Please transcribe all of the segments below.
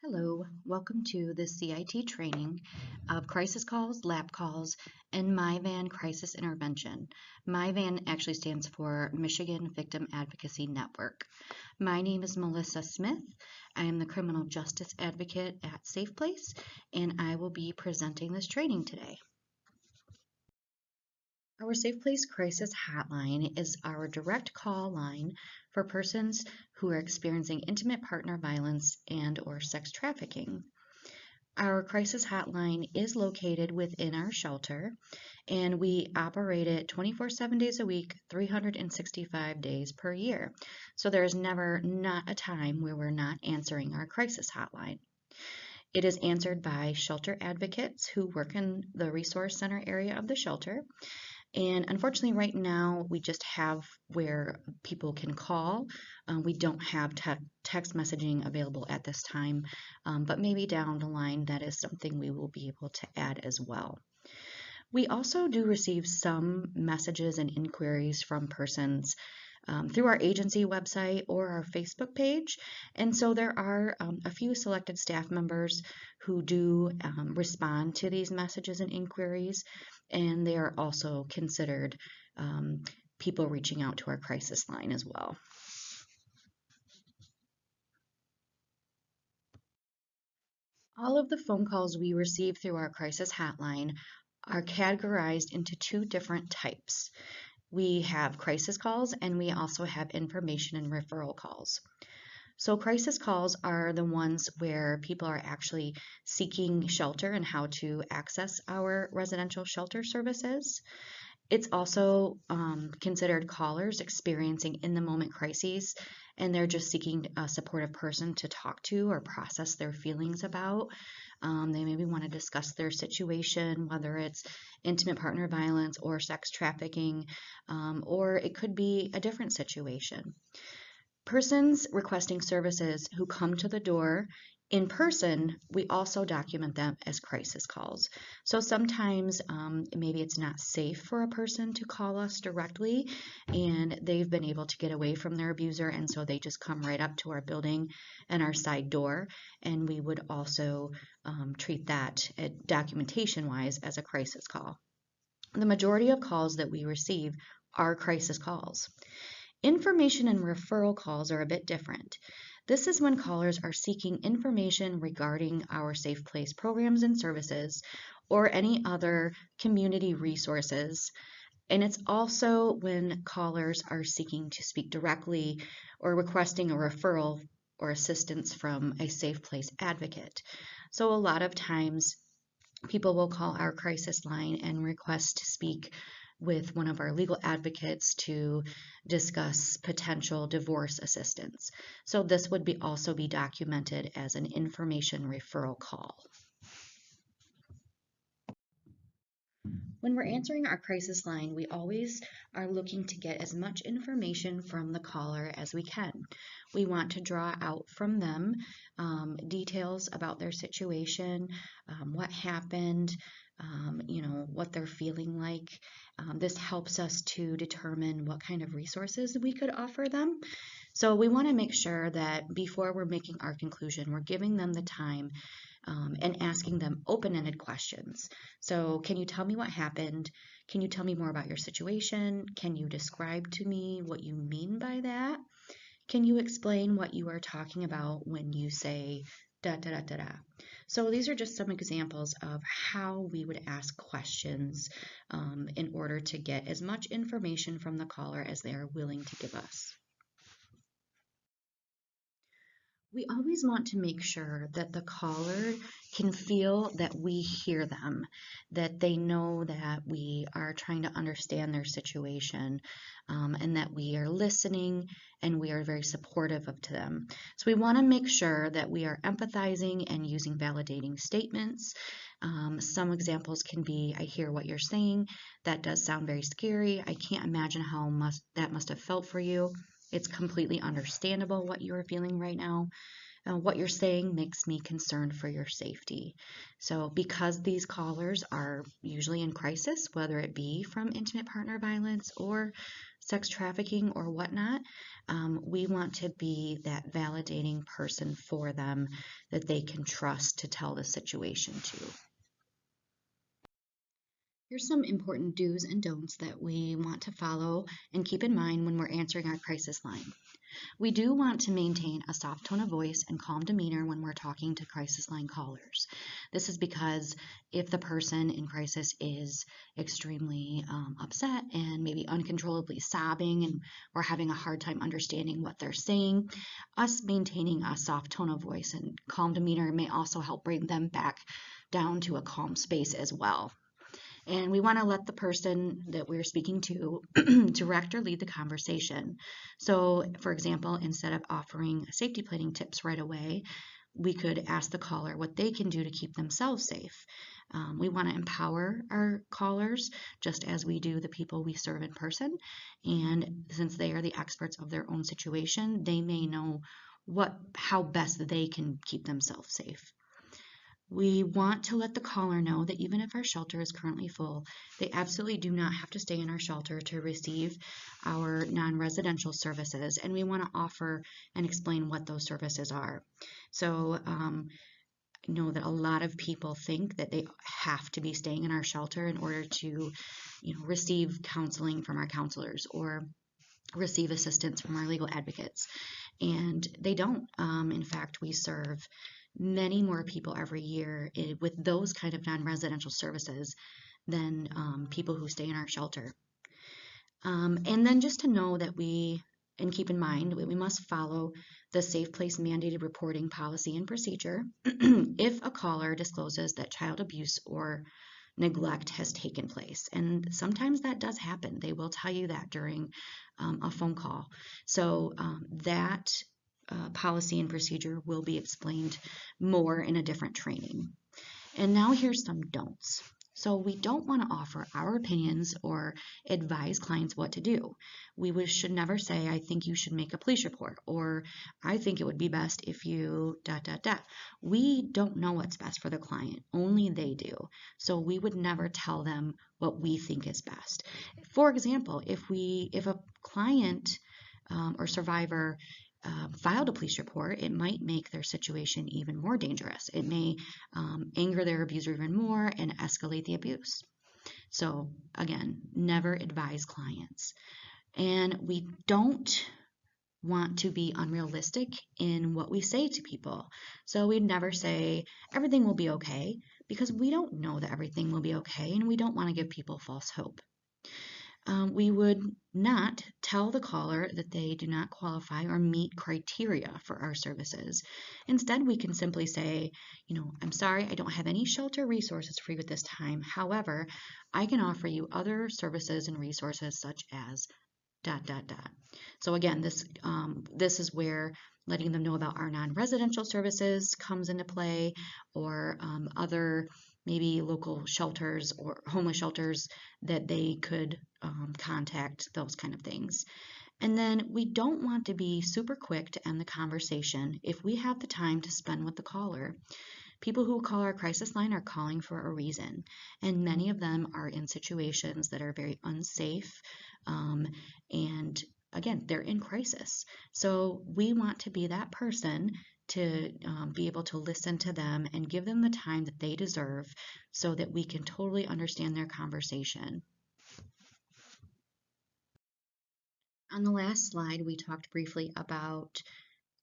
Hello, welcome to the CIT training of crisis calls, lab calls, and MiVAN crisis intervention. MiVAN actually stands for Michigan Victim Advocacy Network. My name is Melissa Smith. I am the criminal justice advocate at S.A.F.E, and I will be presenting this training today. Our S.A.F.E crisis hotline is our direct call line for persons who are experiencing intimate partner violence and/or sex trafficking. Our crisis hotline is located within our shelter, and we operate it 24/7 days a week, 365 days per year. So there is never not a time where we're not answering our crisis hotline. It is answered by shelter advocates who work in the resource center area of the shelter. And unfortunately, right now, we just have where people can call. We don't have text messaging available at this time, but maybe down the line, that is something we will be able to add as well. We also do receive some messages and inquiries from persons through our agency website or our Facebook page. And so there are a few selected staff members who do respond to these messages and inquiries, and they are also considered people reaching out to our crisis line as well. All of the phone calls we receive through our crisis hotline are categorized into two different types. We have crisis calls, and we also have information and referral calls. So crisis calls are the ones where people are actually seeking shelter and how to access our residential shelter services. It's also considered callers experiencing in-the-moment crises, and they're just seeking a supportive person to talk to or process their feelings about. They maybe want to discuss their situation, whether it's intimate partner violence or sex trafficking, or it could be a different situation. Persons requesting services who come to the door in person, we also document them as crisis calls. So sometimes maybe it's not safe for a person to call us directly, and they've been able to get away from their abuser, and so they just come right up to our building and our side door, and we would also treat that documentation-wise as a crisis call. The majority of calls that we receive are crisis calls. Information and referral calls are a bit different. This is when callers are seeking information regarding our Safe Place programs and services or any other community resources. And it's also when callers are seeking to speak directly or requesting a referral or assistance from a Safe Place advocate. So a lot of times people will call our crisis line and request to speak with one of our legal advocates to discuss potential divorce assistance. So this would also be documented as an information referral call. When we're answering our crisis line, we always are looking to get as much information from the caller as we can. We want to draw out from them details about their situation, what happened, what they're feeling like. This helps us to determine what kind of resources we could offer them. So we want to make sure that before we're making our conclusion, we're giving them the time and asking them open-ended questions. So can you tell me what happened? Can you tell me more about your situation? Can you describe to me what you mean by that? Can you explain what you are talking about when you say da da da da da? So these are just some examples of how we would ask questions in order to get as much information from the caller as they are willing to give us. We always want to make sure that the caller can feel that we hear them, that they know that we are trying to understand their situation, and that we are listening and we are very supportive to them. So we want to make sure that we are empathizing and using validating statements. Some examples can be, I hear what you're saying. That does sound very scary. I can't imagine how that must have felt for you. It's completely understandable what you are feeling right now. What you're saying makes me concerned for your safety. So because these callers are usually in crisis, whether it be from intimate partner violence or sex trafficking or whatnot, we want to be that validating person for them that they can trust to tell the situation to. Here's some important do's and don'ts that we want to follow and keep in mind when we're answering our crisis line. We do want to maintain a soft tone of voice and calm demeanor when we're talking to crisis line callers. This is because if the person in crisis is extremely upset and maybe uncontrollably sobbing and we're having a hard time understanding what they're saying, us maintaining a soft tone of voice and calm demeanor may also help bring them back down to a calm space as well. And we want to let the person that we're speaking to direct or lead the conversation. So, for example, instead of offering safety planning tips right away, we could ask the caller what they can do to keep themselves safe. We want to empower our callers just as we do the people we serve in person. And since they are the experts of their own situation, they may know how best they can keep themselves safe. We want to let the caller know that even if our shelter is currently full, they absolutely do not have to stay in our shelter to receive our non-residential services, and we want to offer and explain what those services are. So I know that a lot of people think that they have to be staying in our shelter in order to, receive counseling from our counselors or receive assistance from our legal advocates, and they don't. In fact, we serve many more people every year with those kind of non-residential services than people who stay in our shelter. And then just to know that and keep in mind, we must follow the Safe Place mandated reporting policy and procedure if a caller discloses that child abuse or neglect has taken place. And sometimes that does happen. They will tell you that during a phone call. So that policy and procedure will be explained more in a different training. And now here's some don'ts. So we don't want to offer our opinions or advise clients what to do. We should never say, I think you should make a police report, or I think it would be best if you ... We don't know what's best for the client. Only they do. So we would never tell them what we think is best. For example, if a client or survivor filed a police report, it might make their situation even more dangerous. It may anger their abuser even more and escalate the abuse. So again, never advise clients. And we don't want to be unrealistic in what we say to people. So we'd never say everything will be okay, because we don't know that everything will be okay, and we don't want to give people false hope. We would not tell the caller that they do not qualify or meet criteria for our services. Instead, we can simply say, I'm sorry, I don't have any shelter resources for you at this time. However, I can offer you other services and resources such as ... So again, this is where letting them know about our non-residential services comes into play, or other maybe local shelters or homeless shelters that they could contact, those kind of things. And then we don't want to be super quick to end the conversation if we have the time to spend with the caller. People who call our crisis line are calling for a reason, and many of them are in situations that are very unsafe, and again, they're in crisis. So we want to be that person to be able to listen to them and give them the time that they deserve so that we can totally understand their conversation. On the last slide, we talked briefly about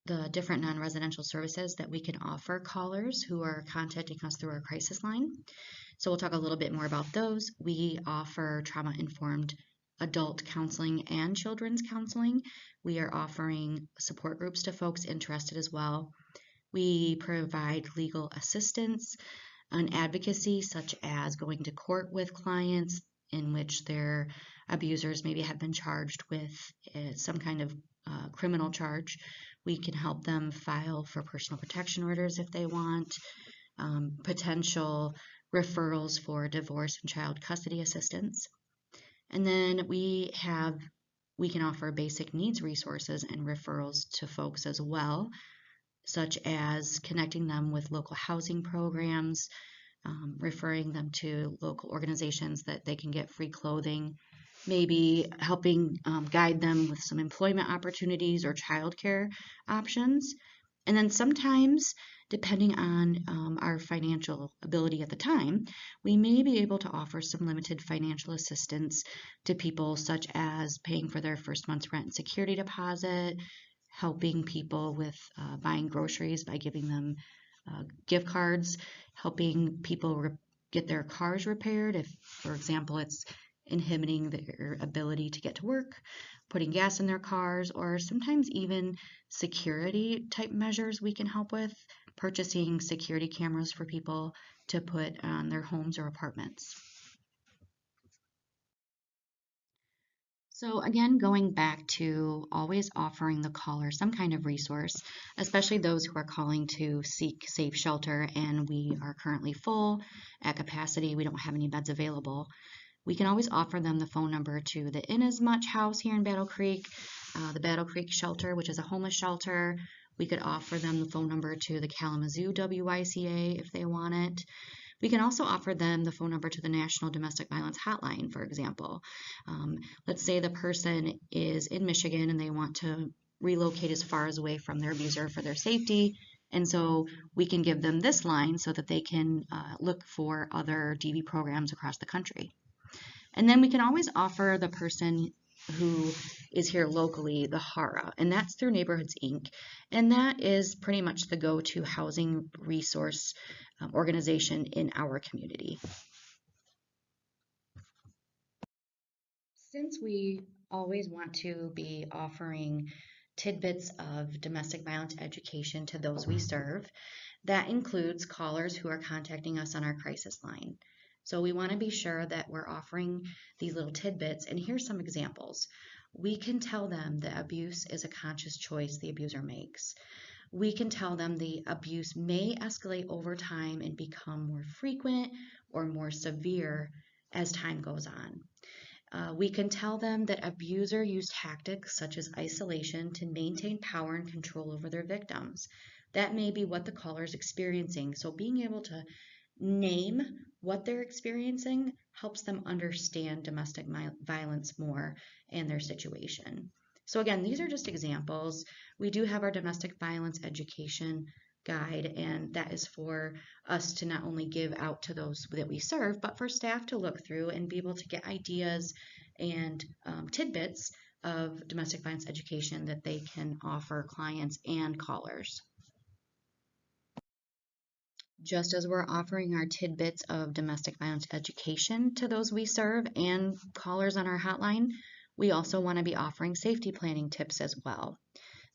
the different non-residential services that we can offer callers who are contacting us through our crisis line. So we'll talk a little bit more about those. We offer trauma-informed adult counseling and children's counseling. We are offering support groups to folks interested as well. We provide legal assistance and advocacy, such as going to court with clients in which their abusers maybe have been charged with some kind of criminal charge. We can help them file for personal protection orders if they want, potential referrals for divorce and child custody assistance. And then we can offer basic needs resources and referrals to folks as well, such as connecting them with local housing programs, referring them to local organizations that they can get free clothing, maybe helping guide them with some employment opportunities or childcare options. And then sometimes, depending on our financial ability at the time, we may be able to offer some limited financial assistance to people, such as paying for their first month's rent and security deposit, helping people with buying groceries by giving them gift cards, helping people get their cars repaired if, for example, it's inhibiting their ability to get to work, putting gas in their cars, or sometimes even security type measures we can help with, purchasing security cameras for people to put on their homes or apartments. So again, going back to always offering the caller some kind of resource, especially those who are calling to seek safe shelter and we are currently full at capacity, we don't have any beds available. We can always offer them the phone number to the Inasmuch House here in Battle Creek, the Battle Creek Shelter, which is a homeless shelter. We could offer them the phone number to the Kalamazoo WYCA if they want it. We can also offer them the phone number to the National Domestic Violence Hotline, for example. Let's say the person is in Michigan and they want to relocate as far as away from their abuser for their safety. And so we can give them this line so that they can look for other DV programs across the country. And then we can always offer the person who is here locally the HARA, and that's through Neighborhoods Inc. And that is pretty much the go-to housing resource organization in our community. Since we always want to be offering tidbits of domestic violence education to those we serve, that includes callers who are contacting us on our crisis line. So we want to be sure that we're offering these little tidbits, and here's some examples. We can tell them that abuse is a conscious choice the abuser makes. We can tell them the abuse may escalate over time and become more frequent or more severe as time goes on. We can tell them that abuser used tactics such as isolation to maintain power and control over their victims. That may be what the caller is experiencing. So being able to name what they're experiencing helps them understand domestic violence more and their situation. So again, these are just examples. We do have our domestic violence education guide, and that is for us to not only give out to those that we serve, but for staff to look through and be able to get ideas and tidbits of domestic violence education that they can offer clients and callers. Just as we're offering our tidbits of domestic violence education to those we serve and callers on our hotline, we also want to be offering safety planning tips as well.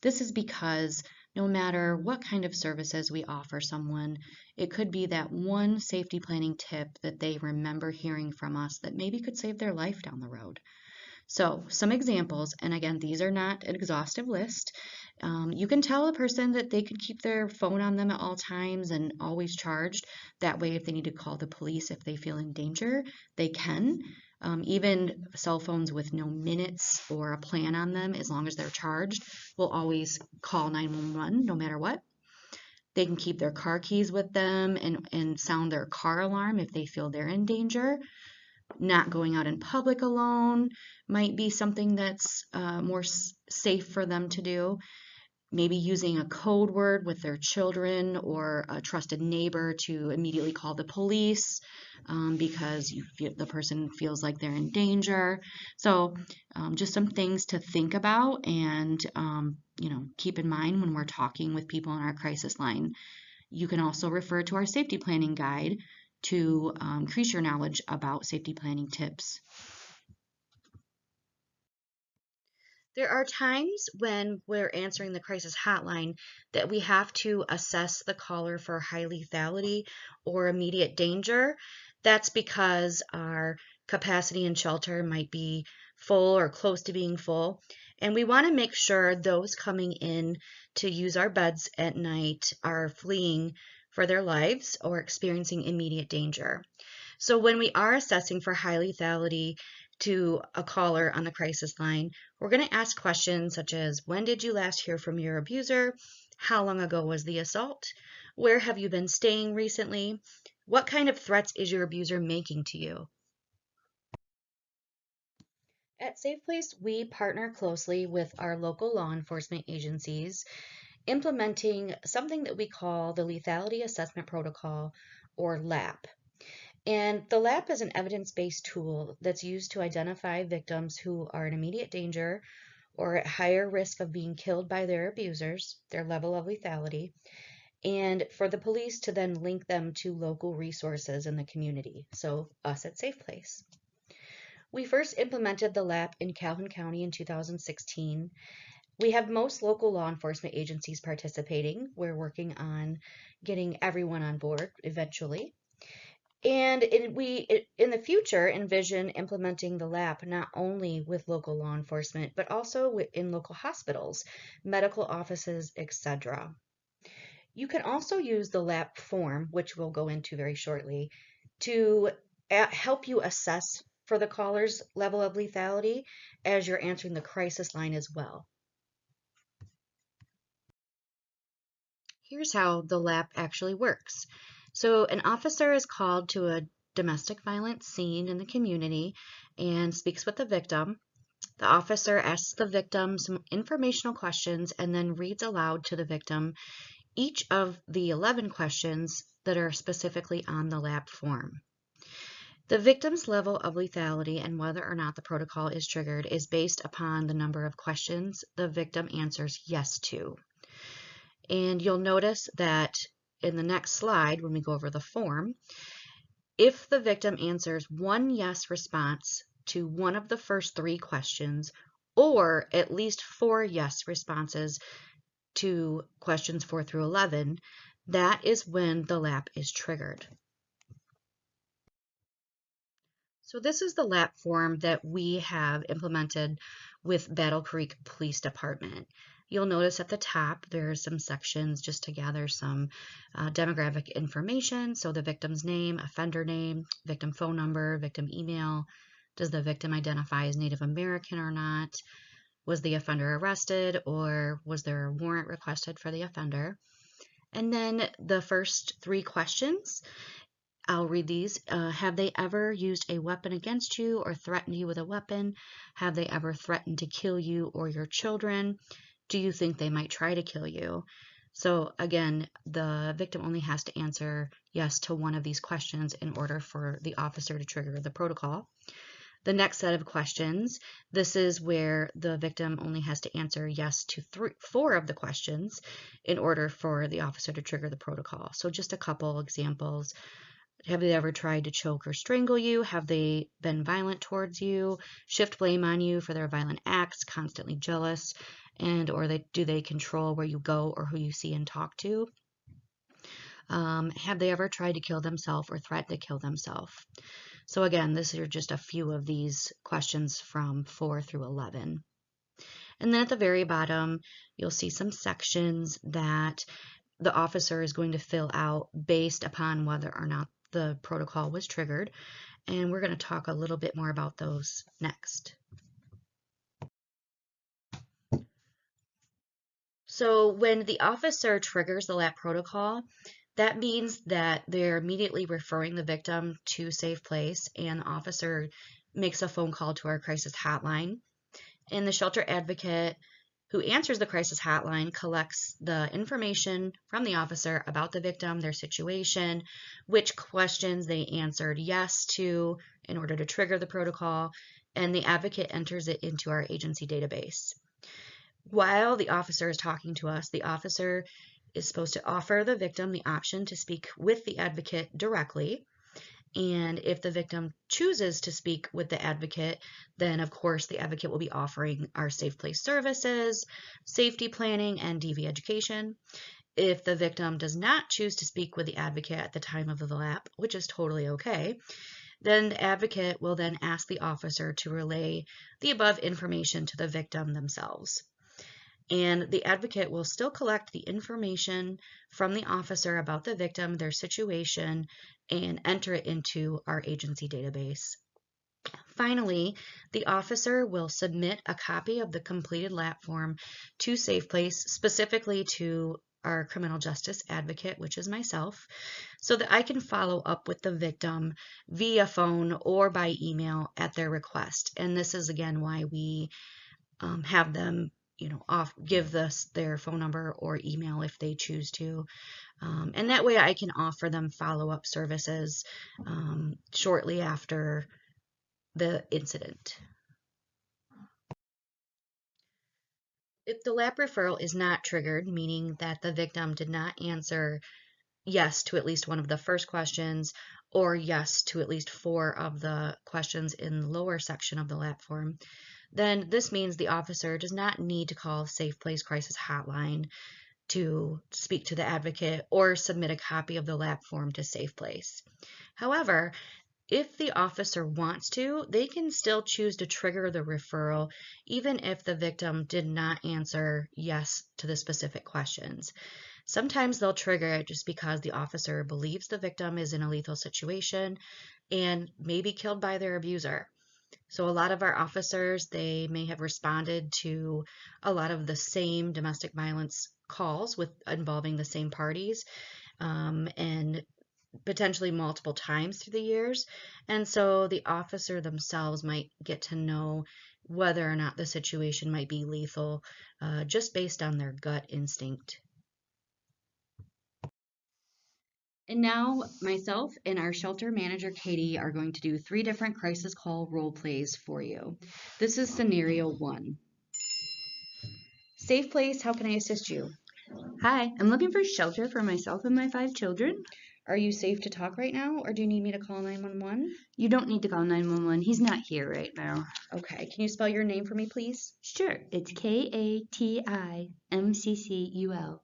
This is because no matter what kind of services we offer someone, it could be that one safety planning tip that they remember hearing from us that maybe could save their life down the road. So some examples, and again, these are not an exhaustive list. You can tell a person that they could keep their phone on them at all times and always charged. That way, if they need to call the police if they feel in danger, they can. Even cell phones with no minutes or a plan on them, as long as they're charged, will always call 911 no matter what. They can keep their car keys with them and sound their car alarm if they feel they're in danger. Not going out in public alone might be something that's more safe for them to do. Maybe using a code word with their children or a trusted neighbor to immediately call the police because the person feels like they're in danger. So just some things to think about and keep in mind when we're talking with people on our crisis line. You can also refer to our safety planning guide to increase your knowledge about safety planning tips. There are times when we're answering the crisis hotline that we have to assess the caller for high lethality or immediate danger. That's because our capacity in shelter might be full or close to being full. And we want to make sure those coming in to use our beds at night are fleeing for their lives or experiencing immediate danger. So when we are assessing for high lethality to a caller on the crisis line, we're going to ask questions such as, when did you last hear from your abuser? How long ago was the assault? Where have you been staying recently? What kind of threats is your abuser making to you? At Safe Place, we partner closely with our local law enforcement agencies, implementing something that we call the Lethality Assessment Protocol, or LAP. And the LAP is an evidence-based tool that's used to identify victims who are in immediate danger or at higher risk of being killed by their abusers, their level of lethality, and for the police to then link them to local resources in the community, so us at Safe Place. We first implemented the LAP in Calhoun County in 2016. We have most local law enforcement agencies participating. We're working on getting everyone on board eventually. And in the future envision implementing the LAP not only with local law enforcement, but also in local hospitals, medical offices, etc. You can also use the LAP form, which we'll go into very shortly, to help you assess for the caller's level of lethality as you're answering the crisis line as well. Here's how the LAP actually works. So an officer is called to a domestic violence scene in the community and speaks with the victim. The officer asks the victim some informational questions and then reads aloud to the victim each of the 11 questions that are specifically on the LAP form. The victim's level of lethality and whether or not the protocol is triggered is based upon the number of questions the victim answers yes to. And you'll notice that in the next slide, when we go over the form, if the victim answers one yes response to one of the first 3 questions, or at least 4 yes responses to questions 4 through 11, that is when the LAP is triggered. So this is the LAP form that we have implemented with Battle Creek Police Department. You'll notice at the top there's some sections just to gather some demographic information. So the victim's name, offender name, victim phone number, victim email. Does the victim identify as Native American or not? Was the offender arrested, or was there a warrant requested for the offender? And then the first 3 questions, I'll read these. Have they ever used a weapon against you or threatened you with a weapon? Have they ever threatened to kill you or your children? Do you think they might try to kill you? So again, the victim only has to answer yes to one of these questions in order for the officer to trigger the protocol. The next set of questions, this is where the victim only has to answer yes to 4 of the questions in order for the officer to trigger the protocol. So just a couple examples. Have they ever tried to choke or strangle you? Have they been violent towards you? Shift blame on you for their violent acts, constantly jealous, and or do they control where you go or who you see and talk to? Have they ever tried to kill themselves or threatened to kill themselves? So again, these are just a few of these questions from 4 through 11. And then at the very bottom, you'll see some sections that the officer is going to fill out based upon whether or not the protocol was triggered. And we're going to talk a little bit more about those next. So when the officer triggers the LAP protocol, that means that they're immediately referring the victim to Safe Place, and the officer makes a phone call to our crisis hotline. And the shelter advocate who answers the crisis hotline collects the information from the officer about the victim, their situation, which questions they answered yes to in order to trigger the protocol, and the advocate enters it into our agency database. While the officer is talking to us, the officer is supposed to offer the victim the option to speak with the advocate directly. And if the victim chooses to speak with the advocate, then of course the advocate will be offering our Safe Place services, safety planning, and DV education. If the victim does not choose to speak with the advocate at the time of the LAP, which is totally okay, then the advocate will then ask the officer to relay the above information to the victim themselves. And the advocate will still collect the information from the officer about the victim, their situation, and enter it into our agency database. Finally, the officer will submit a copy of the completed lap form to SafePlace, specifically to our criminal justice advocate, which is myself, so that I can follow up with the victim via phone or by email at their request. And this is again why we have them, give us their phone number or email if they choose to. And that way I can offer them follow-up services shortly after the incident. If the lab referral is not triggered, meaning that the victim did not answer yes to at least one of the first questions or yes to at least 4 of the questions in the lower section of the lab form, then this means the officer does not need to call Safe Place Crisis Hotline to speak to the advocate or submit a copy of the lab form to Safe Place. However, if the officer wants to, they can still choose to trigger the referral even if the victim did not answer yes to the specific questions. Sometimes they'll trigger it just because the officer believes the victim is in a lethal situation and may be killed by their abuser. So a lot of our officers, they may have responded to a lot of the same domestic violence calls with involving the same parties, and potentially multiple times through the years. And so the officer themselves might get to know whether or not the situation might be lethal, just based on their gut instinct. And now myself and our shelter manager, Katie, are going to do 3 different crisis call role plays for you. This is scenario 1. Safe Place, how can I assist you? Hi, I'm looking for shelter for myself and my 5 children. Are you safe to talk right now, or do you need me to call 911? You don't need to call 911. He's not here right now. Okay, can you spell your name for me, please? Sure, it's KATIMCCULLOCH.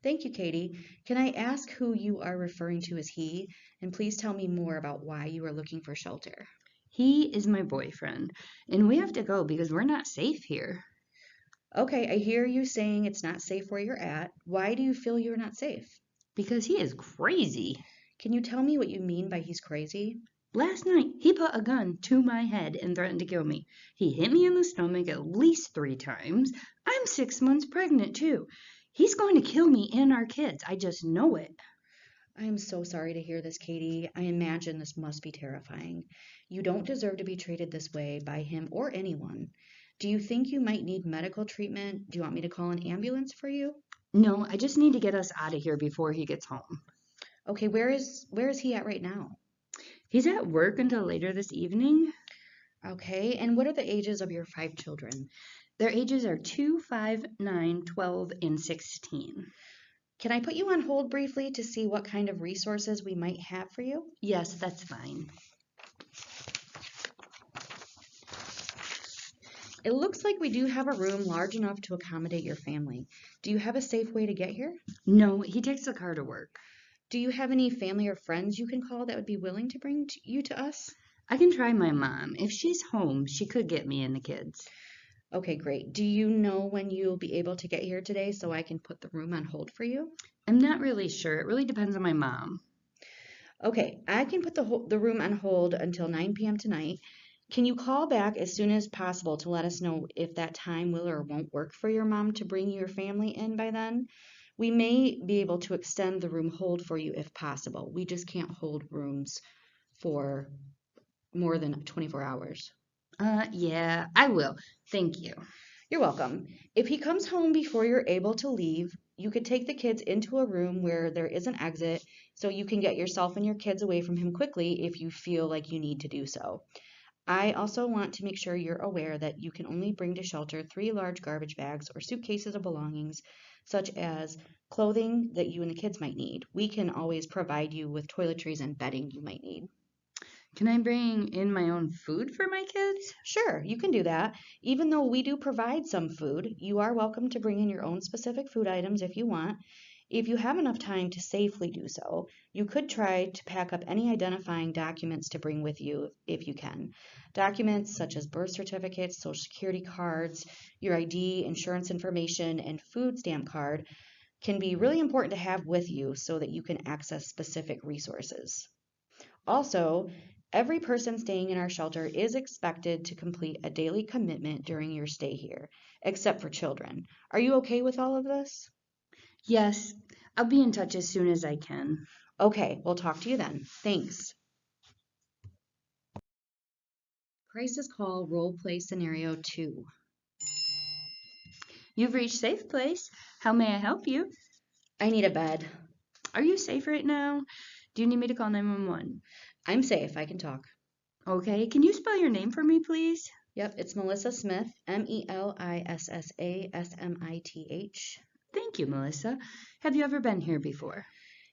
Thank you, Katie. Can I ask who you are referring to as he? And please tell me more about why you are looking for shelter. He is my boyfriend, and we have to go because we're not safe here. Okay, I hear you saying it's not safe where you're at. Why do you feel you're not safe? Because he is crazy. Can you tell me what you mean by he's crazy? Last night, he put a gun to my head and threatened to kill me. He hit me in the stomach at least 3 times. I'm 6 months pregnant, too. He's going to kill me and our kids. I just know it. I am so sorry to hear this, Katie. I imagine this must be terrifying. You don't deserve to be treated this way by him or anyone. Do you think you might need medical treatment? Do you want me to call an ambulance for you? No, I just need to get us out of here before he gets home. Okay, where is he at right now? He's at work until later this evening. Okay, and what are the ages of your 5 children? Their ages are 2, 5, 9, 12, and 16. Can I put you on hold briefly to see what kind of resources we might have for you? Yes, that's fine. It looks like we do have a room large enough to accommodate your family. Do you have a safe way to get here? No, he takes the car to work. Do you have any family or friends you can call that would be willing to bring you to us? I can try my mom. If she's home, she could get me and the kids. Okay, great. Do you know when you'll be able to get here today so I can put the room on hold for you? I'm not really sure. It really depends on my mom. Okay, I can put the room on hold until 9 p.m. tonight. Can you call back as soon as possible to let us know if that time will or won't work for your mom to bring your family in by then? We may be able to extend the room hold for you if possible. We just can't hold rooms for more than 24 hours. Yeah, I will. Thank you. You're welcome. If he comes home before you're able to leave, you could take the kids into a room where there is an exit so you can get yourself and your kids away from him quickly if you feel like you need to do so. I also want to make sure you're aware that you can only bring to shelter 3 large garbage bags or suitcases of belongings, such as clothing that you and the kids might need. We can always provide you with toiletries and bedding you might need. Can I bring in my own food for my kids? Sure, you can do that. Even though we do provide some food, you are welcome to bring in your own specific food items if you want. If you have enough time to safely do so, you could try to pack up any identifying documents to bring with you if you can. Documents such as birth certificates, social security cards, your ID, insurance information, and food stamp card can be really important to have with you so that you can access specific resources. Also, Every person staying in our shelter is expected to complete a daily commitment during your stay here, except for children. Are you okay with all of this? Yes, I'll be in touch as soon as I can. Okay, we'll talk to you then. Thanks. Crisis call role play scenario 2. You've reached Safe Place. How may I help you? I need a bed. Are you safe right now? Do you need me to call 911? I'm safe. I can talk. Okay, can you spell your name for me, please? Yep, it's Melissa Smith, Melissa Smith. Thank you, Melissa. Have you ever been here before?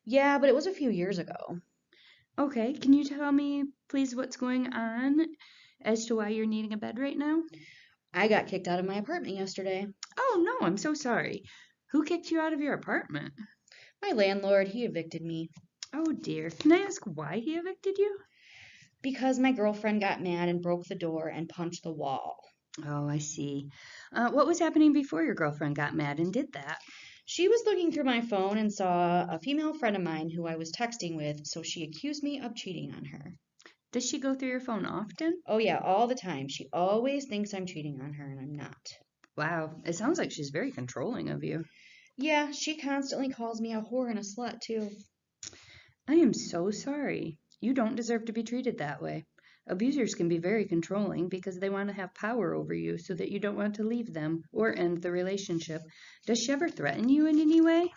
Yeah, but it was a few years ago. Okay, can you tell me, please, what's going on as to why you're needing a bed right now? I got kicked out of my apartment yesterday. Oh, no, I'm so sorry. Who kicked you out of your apartment? My landlord, he evicted me Oh, dear. Can I ask why he evicted you? because my girlfriend got mad and broke the door and punched the wall. Oh, I see. What was happening before your girlfriend got mad and did that? She was looking through my phone and saw a female friend of mine who I was texting with, so she accused me of cheating on her. Does she go through your phone often? Oh, yeah, all the time. She always thinks I'm cheating on her, and I'm not. Wow, it sounds like she's very controlling of you. Yeah, she constantly calls me a whore and a slut, too. I am so sorry. You don't deserve to be treated that way. Abusers can be very controlling because they want to have power over you so that you don't want to leave them or end the relationship. Does she ever threaten you in any way?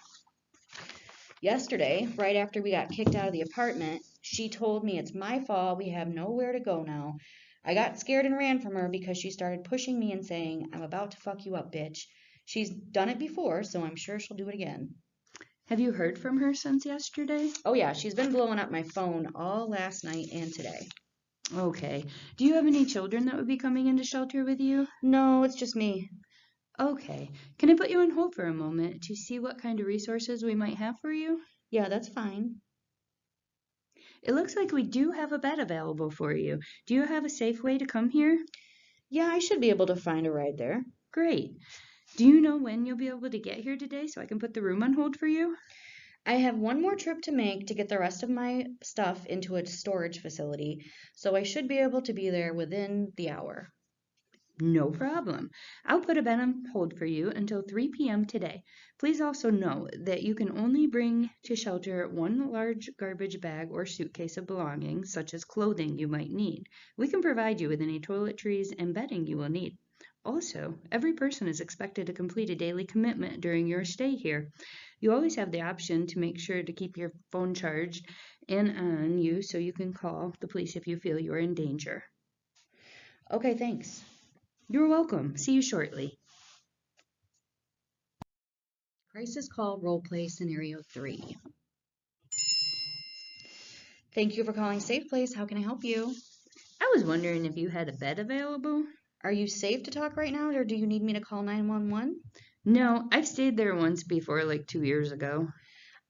Yesterday, right after we got kicked out of the apartment, she told me it's my fault, we have nowhere to go now. I got scared and ran from her because she started pushing me and saying, I'm about to fuck you up, bitch. She's done it before, so I'm sure she'll do it again. Have you heard from her since yesterday? Oh, yeah, she's been blowing up my phone all last night and today. Okay. Do you have any children that would be coming into shelter with you? No, it's just me. Okay. Can I put you on hold for a moment to see what kind of resources we might have for you? Yeah, that's fine. It looks like we do have a bed available for you. Do you have a safe way to come here? Yeah, I should be able to find a ride there. Great. Do you know when you'll be able to get here today so I can put the room on hold for you? I have one more trip to make to get the rest of my stuff into a storage facility, so I should be able to be there within the hour. No problem. I'll put a bed on hold for you until 3 p.m. today. Please also know that you can only bring to shelter one large garbage bag or suitcase of belongings, such as clothing you might need. We can provide you with any toiletries and bedding you will need. Also, every person is expected to complete a daily commitment during your stay here. You always have the option to make sure to keep your phone charged and on you so you can call the police if you feel you are in danger. Okay, thanks. You're welcome. See you shortly. Crisis call roleplay scenario 3. Thank you for calling Safe Place. How can I help you? I was wondering if you had a bed available. Are you safe to talk right now, or do you need me to call 911? No, I've stayed there once before, like 2 years ago.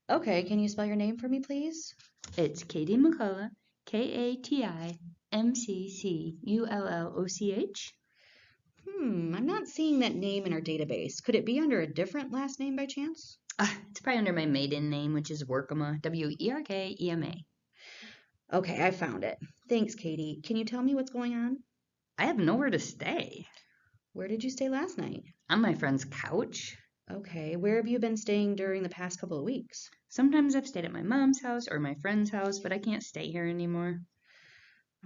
Okay, can you spell your name for me, please? It's Katie McCullough, KATIMCCULLOCH. I'm not seeing that name in our database. Could it be under a different last name by chance? It's probably under my maiden name, which is Workema, WERKEMA. Okay, I found it. Thanks, Katie. Can you tell me what's going on? I have nowhere to stay. Where did you stay last night? On my friend's couch. Okay, where have you been staying during the past couple of weeks? Sometimes I've stayed at my mom's house or my friend's house, but I can't stay here anymore.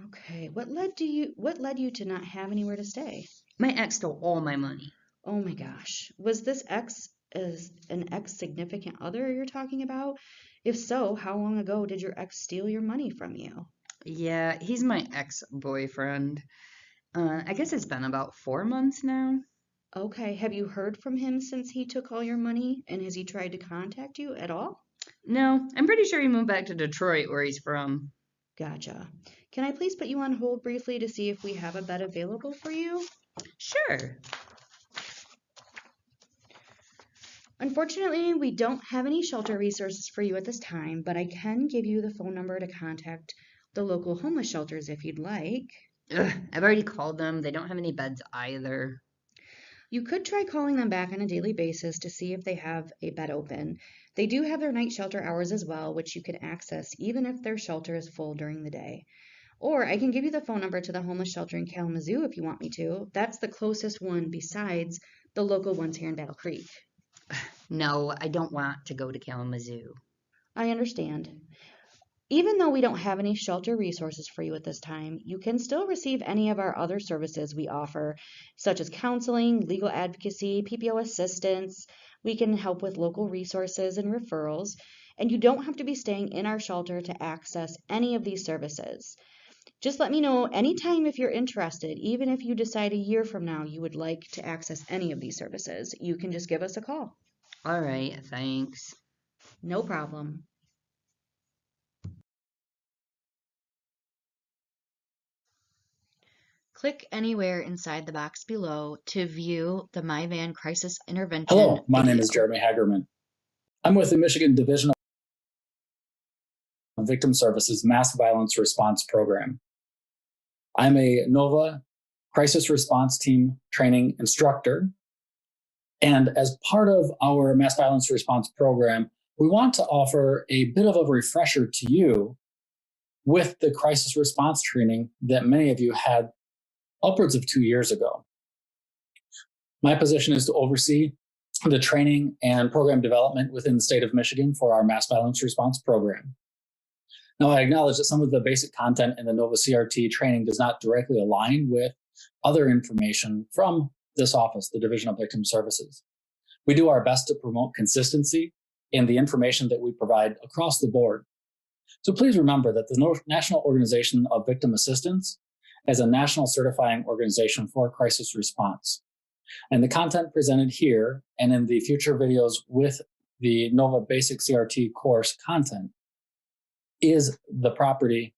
Okay, what led you to not have anywhere to stay? My ex stole all my money. Oh my gosh. Was this ex is an ex significant other you're talking about? If so, how long ago did your ex steal your money from you? Yeah, he's my ex-boyfriend. I guess it's been about 4 months now. Okay, have you heard from him since he took all your money? And has he tried to contact you at all? No, I'm pretty sure he moved back to Detroit, where he's from. Gotcha. Can I please put you on hold briefly to see if we have a bed available for you? Sure. Unfortunately, we don't have any shelter resources for you at this time, but I can give you the phone number to contact the local homeless shelters if you'd like. Ugh, I've already called them. They don't have any beds either. You could try calling them back on a daily basis to see if they have a bed open. They do have their night shelter hours as well, which you can access even if their shelter is full during the day. Or I can give you the phone number to the homeless shelter in Kalamazoo if you want me to. That's the closest one besides the local ones here in Battle Creek. No, I don't want to go to Kalamazoo. I understand. Even though we don't have any shelter resources for you at this time, you can still receive any of our other services we offer, such as counseling, legal advocacy, PPO assistance. We can help with local resources and referrals, and you don't have to be staying in our shelter to access any of these services. Just let me know anytime if you're interested, even if you decide a year from now you would like to access any of these services. You can just give us a call. All right, thanks. No problem. Click anywhere inside the box below to view the MiVAN crisis intervention Hello, my name is video. Jeremy Hagerman. I'm with the Michigan Division of Victim Services Mass Violence Response Program. I'm a NOVA Crisis Response Team training instructor. And as part of our Mass Violence Response Program, we want to offer a bit of a refresher to you with the crisis response training that many of you had upwards of 2 years ago. My position is to oversee the training and program development within the state of Michigan for our Mass Violence Response Program. Now, I acknowledge that some of the basic content in the NOVA CRT training does not directly align with other information from this office, the Division of Victim Services. We do our best to promote consistency in the information that we provide across the board. So please remember that the National Organization of Victim Assistance is a national certifying organization for crisis response. And the content presented here and in the future videos with the NOVA Basic CRT course content is the property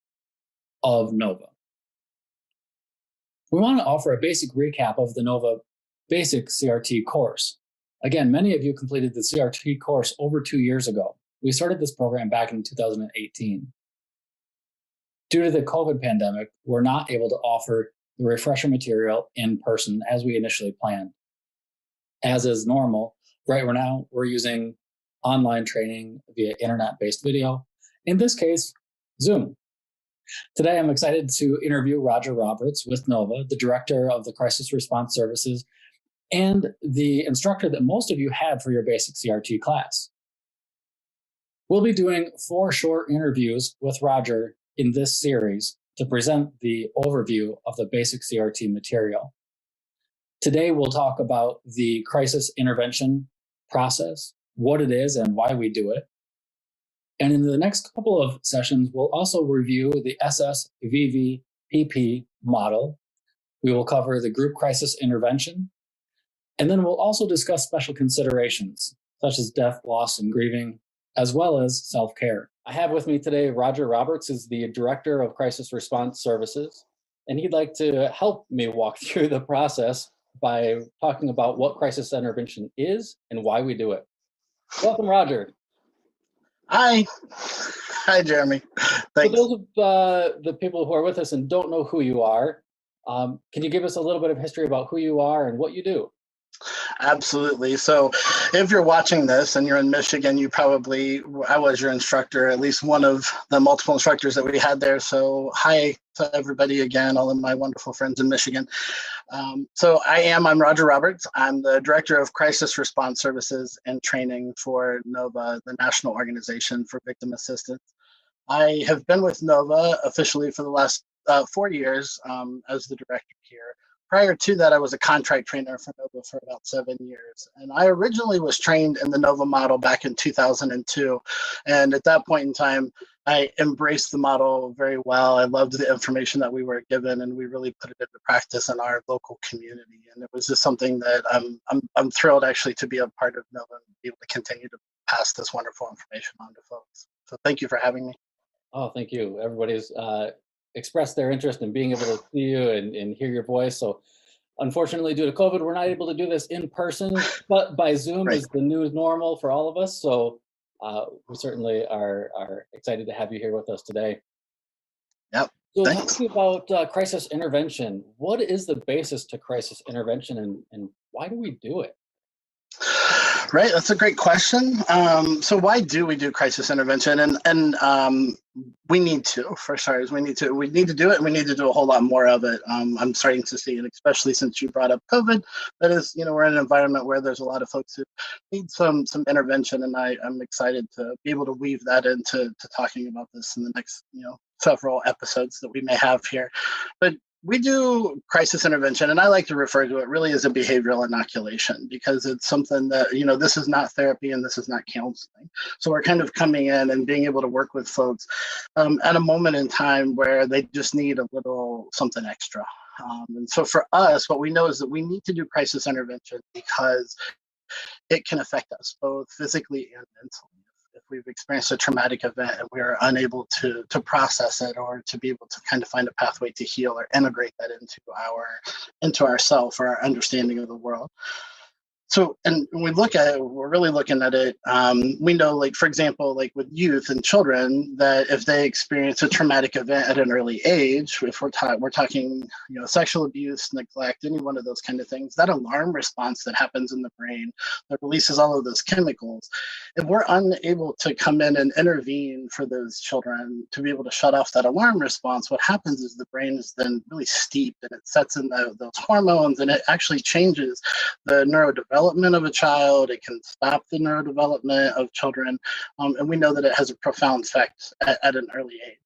of NOVA. We want to offer a basic recap of the NOVA Basic CRT course. Again, many of you completed the CRT course over 2 years ago. We started this program back in 2018. Due to the COVID pandemic, we're not able to offer the refresher material in person as we initially planned. As is normal, right now we're using online training via internet-based video. In this case, Zoom. Today, I'm excited to interview Roger Roberts with NOVA, the Director of the Crisis Response Services, and the instructor that most of you had for your basic CRT class. We'll be doing 4 short interviews with Roger in this series to present the overview of the basic CRT material. Today, we'll talk about the crisis intervention process, what it is and why we do it. And in the next couple of sessions, we'll also review the S.A.F.E model. We will cover the group crisis intervention. And then we'll also discuss special considerations, such as death, loss, and grieving, as well as self-care. I have with me today Roger Roberts, who's the Director of Crisis Response Services, and he'd like to help me walk through the process by talking about what crisis intervention is and why we do it. Welcome, Roger. Hi. Hi, Jeremy. Thanks. For those of the people who are with us and don't know who you are, can you give us a little bit of history about who you are and what you do? Absolutely. So if you're watching this and you're in Michigan, I was your instructor, at least one of the multiple instructors that we had there. So hi to everybody again, all of my wonderful friends in Michigan. I'm Roger Roberts. I'm the Director of Crisis Response Services and Training for NOVA, the National Organization for Victim Assistance. I have been with NOVA officially for the last 4 years as the director here. Prior to that, I was a contract trainer for NOVA for about 7 years. And I originally was trained in the NOVA model back in 2002. And at that point in time, I embraced the model very well. I loved the information that we were given, and we really put it into practice in our local community. And it was just something that I'm thrilled actually to be a part of NOVA and be able to continue to pass this wonderful information on to folks. So thank you for having me. Oh, thank you. Everybody's expressed their interest in being able to see you and hear your voice. So unfortunately, due to COVID, we're not able to do this in person, but by Zoom Right. is the new normal for all of us. So we certainly are excited to have you here with us today. Yep. So Thanks. talking about crisis intervention, what is the basis to crisis intervention and why do we do it? Right, that's a great question. So why do we do crisis intervention? And we need to, for starters, we need to do it, and we need to do a whole lot more of it. I'm starting to see, and especially since you brought up COVID, that is, we're in an environment where there's a lot of folks who need some intervention, and I'm excited to be able to weave that into talking about this in the next, several episodes that we may have here. But we do crisis intervention, and I like to refer to it really as a behavioral inoculation, because it's something that, this is not therapy and this is not counseling. So we're kind of coming in and being able to work with folks at a moment in time where they just need a little something extra. And so for us, what we know is that we need to do crisis intervention because it can affect us both physically and mentally. If we've experienced a traumatic event and we are unable to process it, or to be able to kind of find a pathway to heal or integrate that into ourself or our understanding of the world. So, and when we look at it, we're really looking at it. We know, like, for example, like with youth and children, that if they experience a traumatic event at an early age, if we're talking, sexual abuse, neglect, any one of those kind of things, that alarm response that happens in the brain that releases all of those chemicals, if we're unable to come in and intervene for those children to be able to shut off that alarm response, what happens is the brain is then really steeped, and it sets in those hormones, and it actually changes the neurodevelopment of a child. It can stop the neurodevelopment of children, and we know that it has a profound effect at an early age.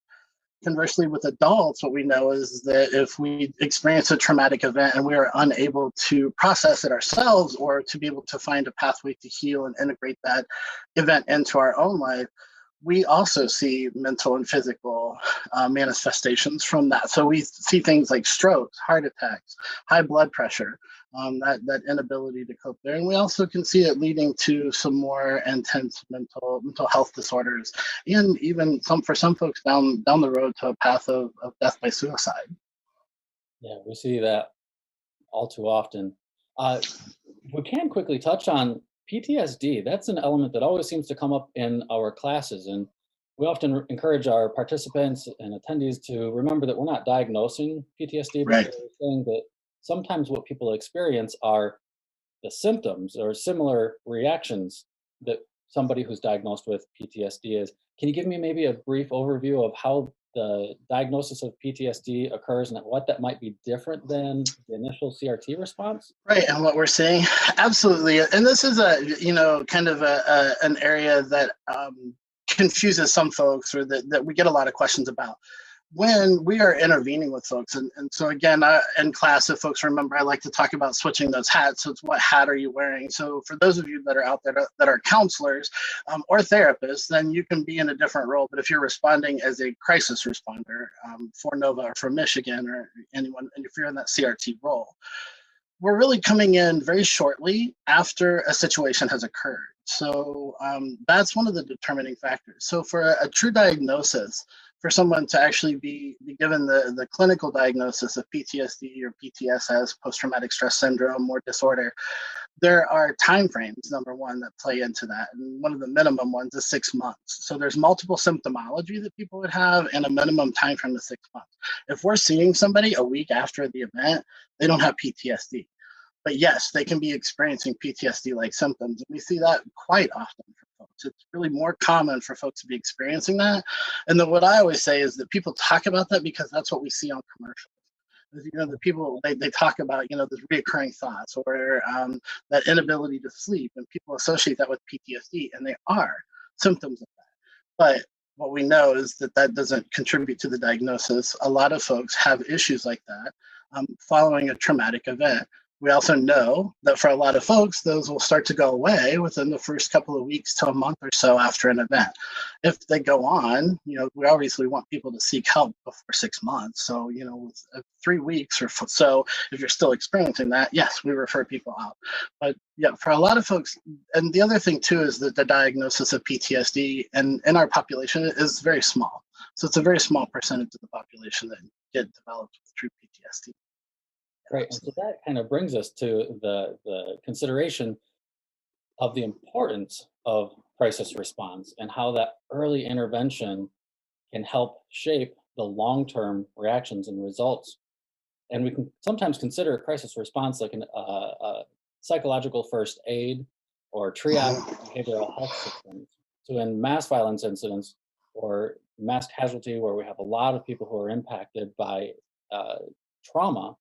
Conversely, with adults, what we know is that if we experience a traumatic event and we are unable to process it ourselves, or to be able to find a pathway to heal and integrate that event into our own life, we also see mental and physical manifestations from that. So we see things like strokes, heart attacks, high blood pressure, that inability to cope there. And we also can see it leading to some more intense mental health disorders, and even for some folks down the road to a path of death by suicide. Yeah, we see that all too often. We can quickly touch on PTSD. That's an element that always seems to come up in our classes, and we often encourage our participants and attendees to remember that we're not diagnosing PTSD, but Right. we're saying that sometimes what people experience are the symptoms or similar reactions that somebody who's diagnosed with PTSD is. Can you give me maybe a brief overview of how the diagnosis of PTSD occurs and what that might be different than the initial CRT response? Right, and what we're seeing, absolutely. And this is kind of an area that confuses some folks, or that we get a lot of questions about when we are intervening with folks. And so again, in class, if folks remember, I like to talk about switching those hats. So it's, what hat are you wearing? So for those of you that are out there that are counselors or therapists, then you can be in a different role. But if you're responding as a crisis responder for NOVA or for Michigan or anyone, and if you're in that CRT role, we're really coming in very shortly after a situation has occurred. So that's one of the determining factors. So for a true diagnosis, for someone to actually be given the clinical diagnosis of PTSD or PTSS, post-traumatic stress syndrome or disorder, there are timeframes, number one, that play into that. And one of the minimum ones is 6 months. So there's multiple symptomology that people would have, and a minimum time frame of 6 months. If we're seeing somebody a week after the event, they don't have PTSD. But yes, they can be experiencing PTSD-like symptoms. And we see that quite often for folks. It's really more common for folks to be experiencing that. And then what I always say is that people talk about that because that's what we see on commercials. The people, they talk about, this reoccurring thoughts, or that inability to sleep, and people associate that with PTSD, and they are symptoms of that. But what we know is that doesn't contribute to the diagnosis. A lot of folks have issues like that following a traumatic event. We also know that for a lot of folks, those will start to go away within the first couple of weeks to a month or so after an event. If they go on, we obviously want people to seek help before 6 months. So, with 3 weeks or so, if you're still experiencing that, yes, we refer people out. But yeah, for a lot of folks, and the other thing too is that the diagnosis of PTSD in our population is very small. So it's a very small percentage of the population that get developed with true PTSD. Right. And so that kind of brings us to the consideration of the importance of crisis response and how that early intervention can help shape the long-term reactions and results. And we can sometimes consider a crisis response like a psychological first aid or triage behavioral health systems. So in mass violence incidents or mass casualty, where we have a lot of people who are impacted by uh, trauma,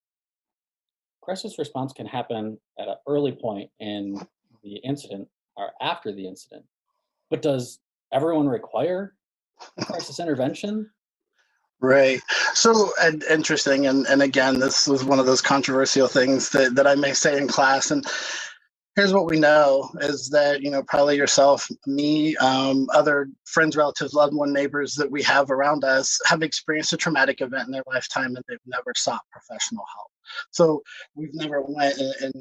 crisis response can happen at an early point in the incident or after the incident. But does everyone require a crisis intervention? Right. So interesting. And again, this was one of those controversial things that I may say in class. And here's what we know is that, probably yourself, me, other friends, relatives, loved one, neighbors that we have around us have experienced a traumatic event in their lifetime and they've never sought professional help. So we've never went and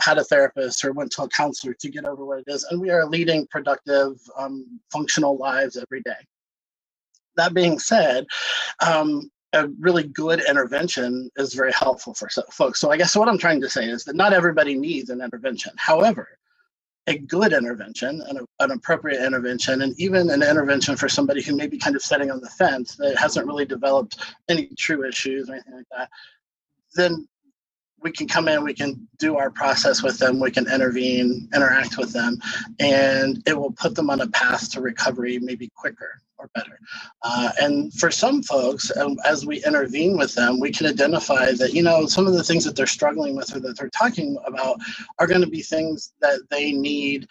had a therapist or went to a counselor to get over what it is. And we are leading productive, functional lives every day. That being said, a really good intervention is very helpful for folks. So I guess what I'm trying to say is that not everybody needs an intervention. However, a good intervention, an appropriate intervention, and even an intervention for somebody who may be kind of sitting on the fence that hasn't really developed any true issues or anything like that, then we can come in, we can do our process with them, we can intervene, interact with them, and it will put them on a path to recovery maybe quicker or better. And for some folks, as we intervene with them, we can identify that, some of the things that they're struggling with or that they're talking about are going to be things that they need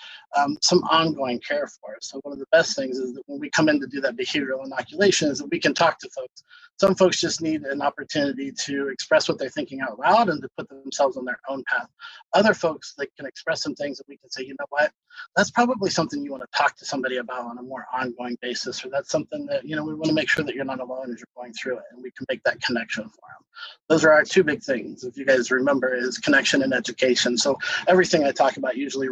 some ongoing care for. So one of the best things is that when we come in to do that behavioral inoculation is that we can talk to folks. Some folks just need an opportunity to express what they're thinking out loud and to put themselves on their own path. Other folks, they can express some things that we can say, you know what, that's probably something you want to talk to somebody about on a more ongoing basis, or that's something that, we want to make sure that you're not alone as you're going through it, and we can make that connection for them. Those are our two big things, if you guys remember, is connection and education. So everything I talk about usually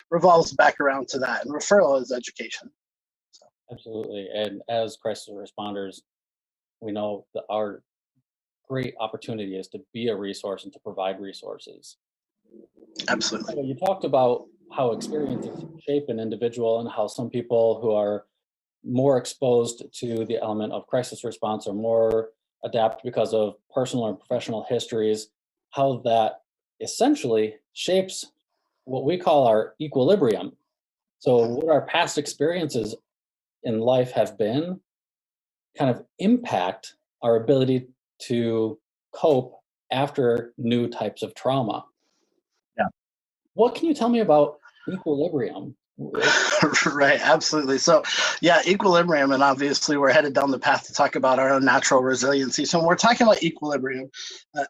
revolves back around to that, and referral is education. So. Absolutely. And as crisis responders, we know that our great opportunity is to be a resource and to provide resources. Absolutely. So you talked about how experiences shape an individual and how some people who are more exposed to the element of crisis response are more adept because of personal and professional histories, how that essentially shapes what we call our equilibrium. So what our past experiences in life have been kind of impact our ability to cope after new types of trauma. Yeah. What can you tell me about equilibrium? Right, absolutely. So, yeah, equilibrium, and obviously we're headed down the path to talk about our own natural resiliency. So, when we're talking about equilibrium,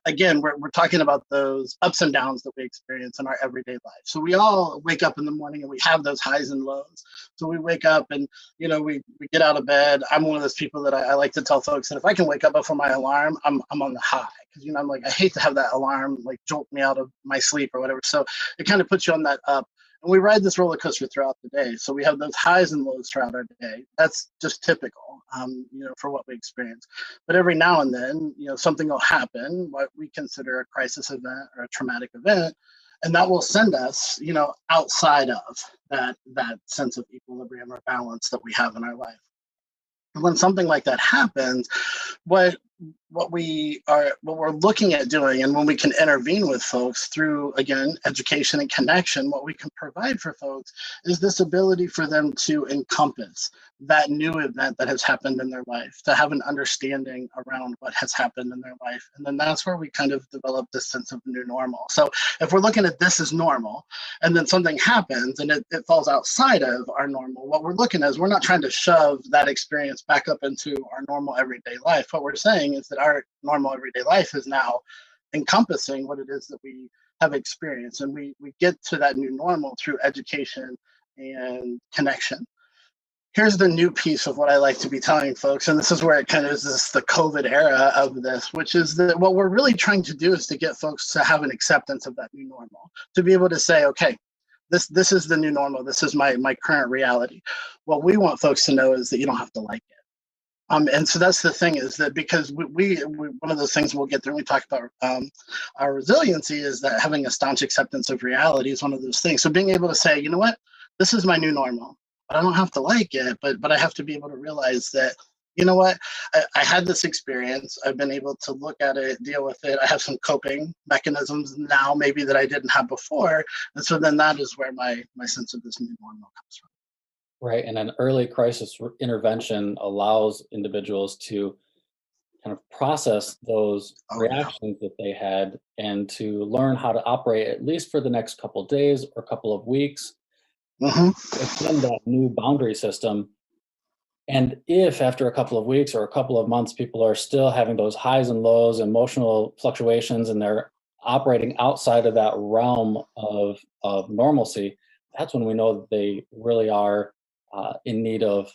again, we're talking about those ups and downs that we experience in our everyday life. So, we all wake up in the morning and we have those highs and lows. So, we wake up and, we get out of bed. I'm one of those people that I like to tell folks that if I can wake up before my alarm, I'm on the high. Because, I'm like, I hate to have that alarm like jolt me out of my sleep or whatever. So, it kind of puts you on that up. And we ride this roller coaster throughout the day. So we have those highs and lows throughout our day. That's just typical, for what we experience. But every now and then, something will happen, what we consider a crisis event or a traumatic event, and that will send us, outside of that sense of equilibrium or balance that we have in our life. And when something like that happens, what we're looking at doing, and when we can intervene with folks through, again, education and connection, what we can provide for folks is this ability for them to encompass that new event that has happened in their life, to have an understanding around what has happened in their life. And then that's where we kind of develop this sense of new normal. So if we're looking at this as normal, and then something happens and it falls outside of our normal, what we're looking at is we're not trying to shove that experience back up into our normal everyday life. What we're saying is that our normal everyday life is now encompassing what it is that we have experienced. And we get to that new normal through education and connection. Here's the new piece of what I like to be telling folks, and this is where it kind of is the COVID era of this, which is that what we're really trying to do is to get folks to have an acceptance of that new normal, to be able to say, okay, this is the new normal. This is my current reality. What we want folks to know is that you don't have to like it. And so that's the thing, is that because we one of those things we'll get through when we talk about our resiliency is that having a staunch acceptance of reality is one of those things. So being able to say, you know what, this is my new normal, but I don't have to like it, but I have to be able to realize that you know what, I had this experience. I've been able to look at it, deal with it. I have some coping mechanisms now, maybe that I didn't have before. And so then that is where my sense of this new normal comes from. Right. And an early crisis intervention allows individuals to kind of process those Oh, yeah. reactions that they had and to learn how to operate, at least for the next couple of days or couple of weeks, Hmm. within that new boundary system. And if after a couple of weeks or a couple of months, people are still having those highs and lows, emotional fluctuations, and they're operating outside of that realm of normalcy, that's when we know that they really are in need of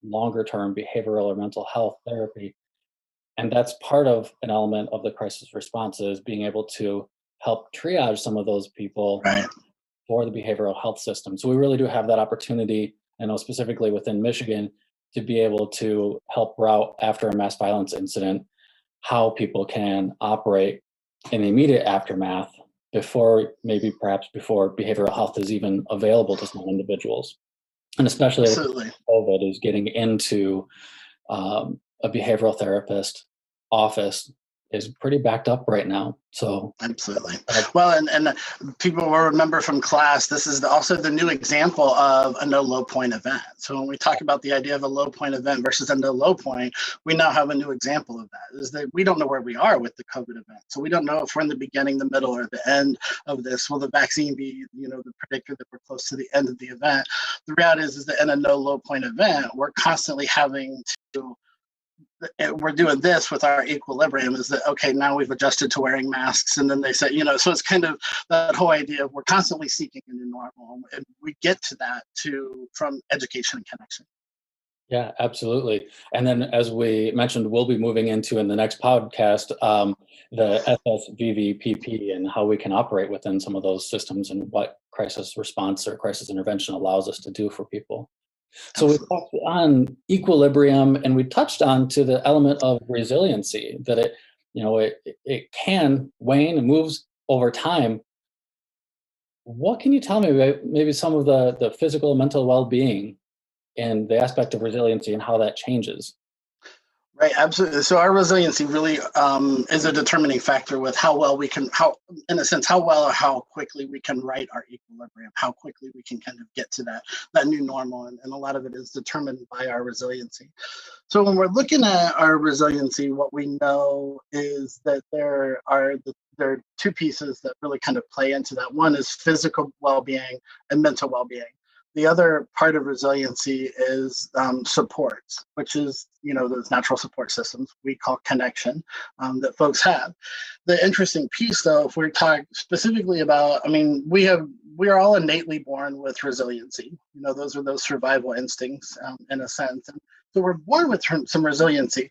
longer term behavioral or mental health therapy. And that's part of an element of the crisis response is being able to help triage some of those people Right. for the behavioral health system. So we really do have that opportunity, I know specifically within Michigan, to be able to help route after a mass violence incident how people can operate in the immediate aftermath before maybe perhaps before behavioral health is even available to some individuals. And especially with Absolutely. COVID is getting into a behavioral therapist office is pretty backed up right now. So Absolutely. uh, Well, and people will remember from class, this is also the new example of a no low point event. So when we talk about the idea of a low point event versus a no low point, we now have a new example of that, is that we don't know where we are with the COVID event. So we don't know if we're in the beginning, the middle, or the end of this. Will the vaccine be, the predictor that we're close to the end of the event? The reality is that in a no low point event, we're constantly having to we're doing this with our equilibrium, is that okay, now we've adjusted to wearing masks, and then they say, so it's kind of that whole idea of we're constantly seeking a new normal, and we get to that from education and connection. yeah, absolutely. And then, as we mentioned, we'll be moving into in the next podcast the S.A.F.E and how we can operate within some of those systems and what crisis response or crisis intervention allows us to do for people. So we Absolutely. talked on equilibrium, and we touched on to the element of resiliency that it can wane and moves over time. What can you tell me about maybe some of the physical and mental well-being and the aspect of resiliency and how that changes? Right, absolutely. So our resiliency really is a determining factor with how well we can, in a sense, how well or how quickly we can right our equilibrium, how quickly we can kind of get to that new normal, and a lot of it is determined by our resiliency. So when we're looking at our resiliency, what we know is that there are two pieces that really kind of play into that. One is physical well-being and mental well-being. The other part of resiliency is supports, which is those natural support systems we call connection that folks have. The interesting piece, though, if we're talking specifically about, we are all innately born with resiliency. Those are those survival instincts in a sense. And so we're born with some resiliency.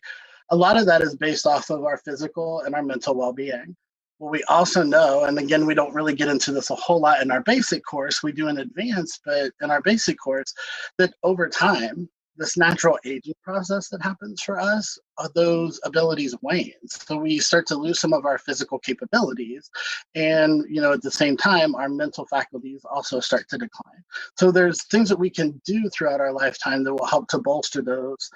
A lot of that is based off of our physical and our mental well-being. What we also know, and again, we don't really get into this a whole lot in our basic course, we do in advanced, but in our basic course, that over time, this natural aging process that happens for us, those abilities wane. So we start to lose some of our physical capabilities. And, at the same time, our mental faculties also start to decline. So there's things that we can do throughout our lifetime that will help to bolster those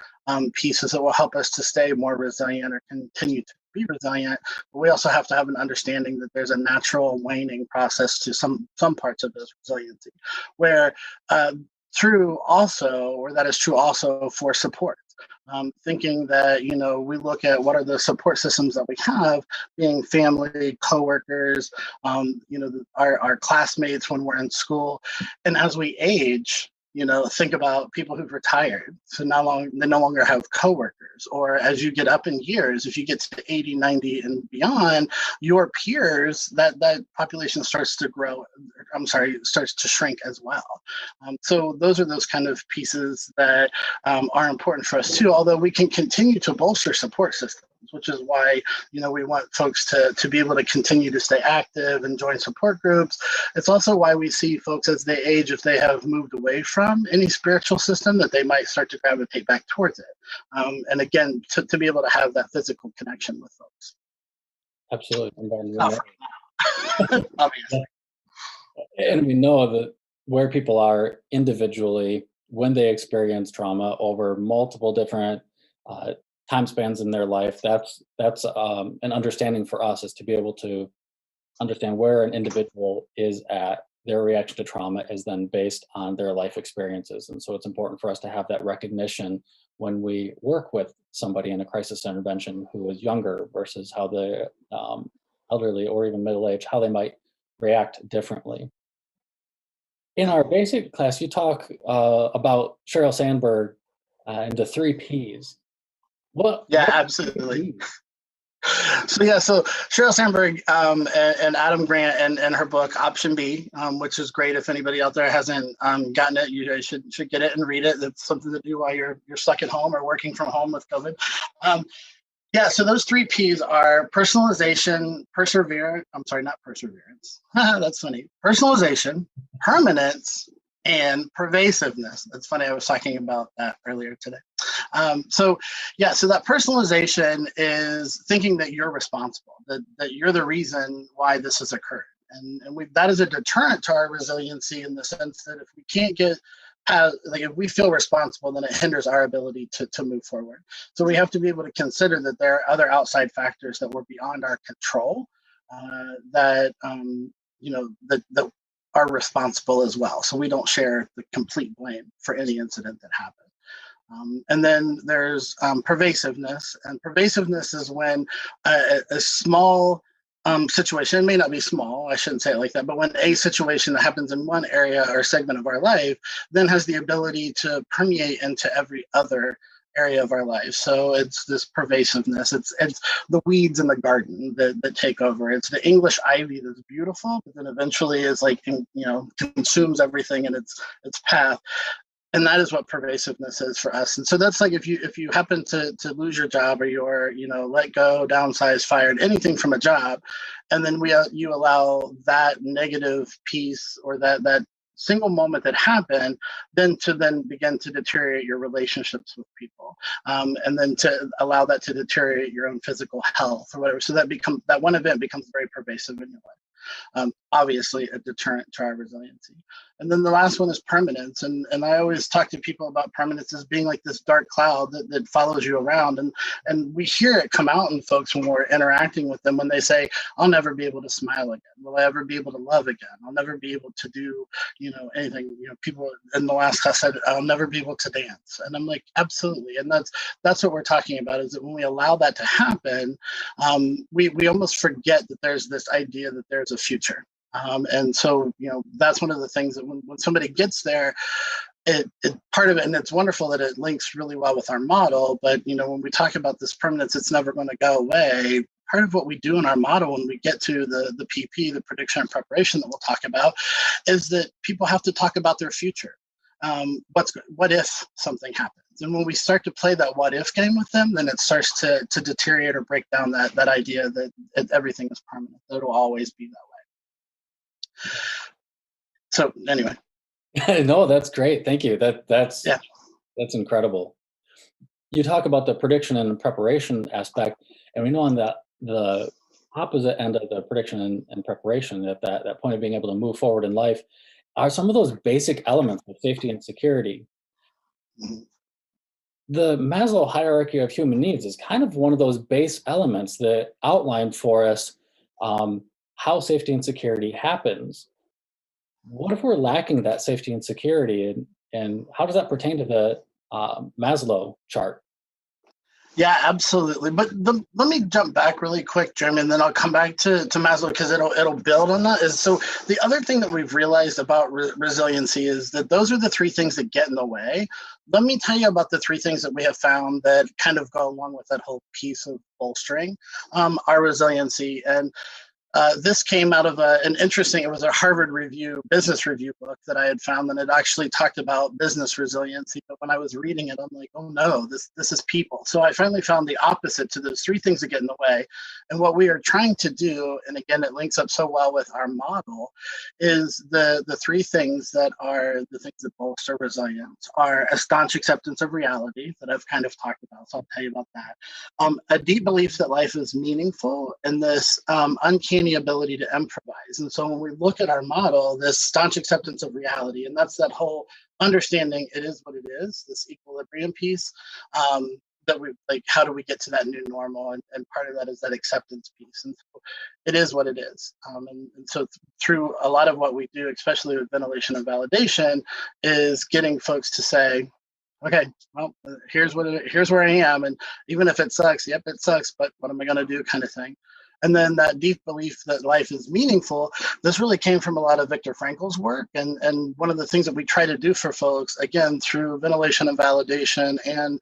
pieces that will help us to stay more resilient or continue to be resilient. But we also have to have an understanding that there's a natural waning process to some parts of this resiliency, where true also, or that is true also for support. Thinking that, we look at what are the support systems that we have, being family, coworkers, our classmates when we're in school. And as we age, think about people who've retired. So they no longer have coworkers. Or as you get up in years, if you get to 80, 90 and beyond, your peers, that population starts to grow. Starts to shrink as well. So those are those kind of pieces that are important for us too, although we can continue to bolster support systems, which is why, we want folks to be able to continue to stay active and join support groups. It's also why we see folks as they age, if they have moved away from any spiritual system, that they might start to gravitate back towards it. And again, to be able to have that physical connection with folks. Absolutely. Not right now, obviously. And we know that where people are individually when they experience trauma over multiple different time spans in their life. That's an understanding for us, is to be able to understand where an individual is at. Their reaction to trauma is then based on their life experiences. And so it's important for us to have that recognition when we work with somebody in a crisis intervention who is younger versus how the elderly or even middle-aged, how they might react differently. In our basic class, you talk about Sheryl Sandberg and the 3 Ps. Yeah, What absolutely. So Sheryl Sandberg and Adam Grant and her book Option B, which is great. If anybody out there hasn't gotten it, you guys should get it and read it. That's something to do while you're stuck at home or working from home with COVID. So those 3 Ps are personalization, perseverance. I'm sorry, not perseverance. That's funny. Personalization, permanence, and pervasiveness. That's funny. I was talking about that earlier today. So that personalization is thinking that you're responsible, that you're the reason why this has occurred. And that is a deterrent to our resiliency, in the sense that if we can't get if we feel responsible, then it hinders our ability to move forward. So we have to be able to consider that there are other outside factors that were beyond our control, that are responsible as well. So we don't share the complete blame for any incident that happened. And then there's pervasiveness. And pervasiveness is when a small situation, it may not be small, I shouldn't say it like that, but when a situation that happens in one area or segment of our life then has the ability to permeate into every other area of our life. So it's this pervasiveness. It's the weeds in the garden that take over. It's the English ivy that's beautiful, but then eventually is consumes everything in its path. And that is what pervasiveness is for us. And so that's like if you happen to lose your job, or you're let go, downsized, fired, anything from a job, and then you allow that negative piece, or that single moment that happened, then begin to deteriorate your relationships with people, and then to allow that to deteriorate your own physical health or whatever. So that one event becomes very pervasive in your life. Obviously a deterrent to our resiliency. And then the last one is permanence. And I always talk to people about permanence as being like this dark cloud that follows you around. And we hear it come out in folks when we're interacting with them, when they say, I'll never be able to smile again. Will I ever be able to love again? I'll never be able to do, anything. People in the last class said, I'll never be able to dance. And I'm like, absolutely. And that's what we're talking about, is that when we allow that to happen, we almost forget that there's this idea that there's a future. And so, that's one of the things that when somebody gets there, it part of it, and it's wonderful that it links really well with our model. But, when we talk about this permanence, it's never going to go away. Part of what we do in our model when we get to the PP, the prediction and preparation that we'll talk about, is that people have to talk about their future. What if something happens? And when we start to play that what if game with them, then it starts to deteriorate or break down that idea that everything is permanent, that it'll always be that way. So anyway. No, that's great. Thank you. That's incredible. You talk about the prediction and preparation aspect, and we know on the opposite end of the prediction and preparation, that point of being able to move forward in life, are some of those basic elements of safety and security. Mm-hmm. The Maslow hierarchy of human needs is kind of one of those base elements that outline for us how safety and security happens. What if we're lacking that safety and security, and how does that pertain to the Maslow chart? Yeah, absolutely. But let me jump back really quick, Jeremy, and then I'll come back to Maslow, because it'll build on that. So the other thing that we've realized about resiliency is that those are the 3 things that get in the way. Let me tell you about the 3 things that we have found that kind of go along with that whole piece of bolstering our resiliency. And this came out of it was a Harvard business review book that I had found, and it actually talked about business resiliency. But when I was reading it, I'm like, oh no, this is people. So I finally found the opposite to those 3 things that get in the way. And what we are trying to do, and again, it links up so well with our model, is the 3 things that are the things that bolster resilience are a staunch acceptance of reality that I've kind of talked about. So I'll tell you about that. A deep belief that life is meaningful, and this uncanny ability to improvise. And so when we look at our model, this staunch acceptance of reality, and that's that whole understanding it is what it is, this equilibrium piece, that we like, how do we get to that new normal? And part of that is that acceptance piece. And so it is what it is. And so through a lot of what we do, especially with ventilation and validation, is getting folks to say, okay, well, here's where I am, and even if it sucks, yep, it sucks, but what am I going to do, kind of thing. And then that deep belief that life is meaningful. This really came from a lot of Viktor Frankl's work, and one of the things that we try to do for folks, again, through ventilation and validation, and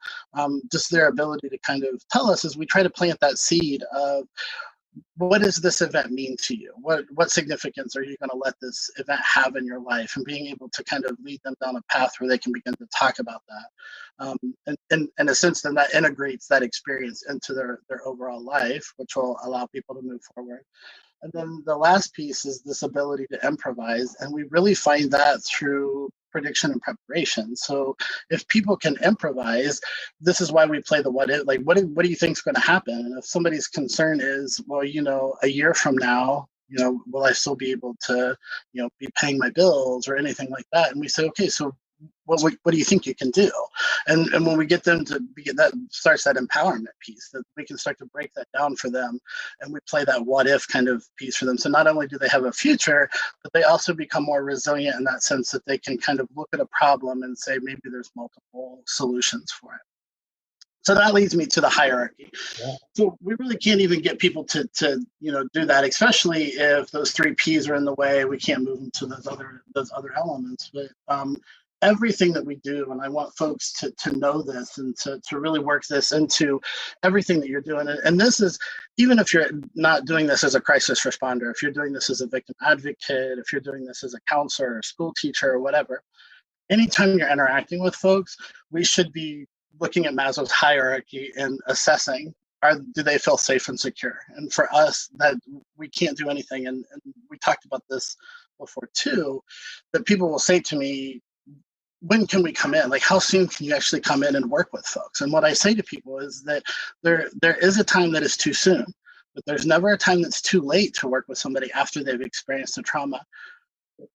just their ability to kind of tell us, is we try to plant that seed of, what does this event mean to you? What significance are you going to let this event have in your life? And being able to kind of lead them down a path where they can begin to talk about that. And in a sense, then that integrates that experience into their overall life, which will allow people to move forward. And then the last piece is this ability to improvise. And we really find that through prediction and preparation. So if people can improvise, this is why we play the what if, like, what do you think is going to happen? And if somebody's concern is, well, a year from now, will I still be able to, be paying my bills or anything like that? And we say, okay, so what do you think you can do? And when we get them to begin, that starts that empowerment piece, that we can start to break that down for them, and we play that what if kind of piece for them. So not only do they have a future, but they also become more resilient in that sense, that they can kind of look at a problem and say, maybe there's multiple solutions for it. So that leads me to the hierarchy. Yeah. So we really can't even get people to do that, especially if those 3 Ps are in the way. We can't move them to those other elements. But everything that we do, and I want folks to know this, and to really work this into everything that you're doing. And this is, even if you're not doing this as a crisis responder, if you're doing this as a victim advocate, if you're doing this as a counselor or school teacher or whatever, anytime you're interacting with folks, we should be looking at Maslow's hierarchy and assessing, do they feel safe and secure? And for us, that we can't do anything. And we talked about this before too, that people will say to me, when can we come in? Like, how soon can you actually come in and work with folks? And what I say to people is that there is a time that is too soon, but there's never a time that's too late to work with somebody after they've experienced a trauma.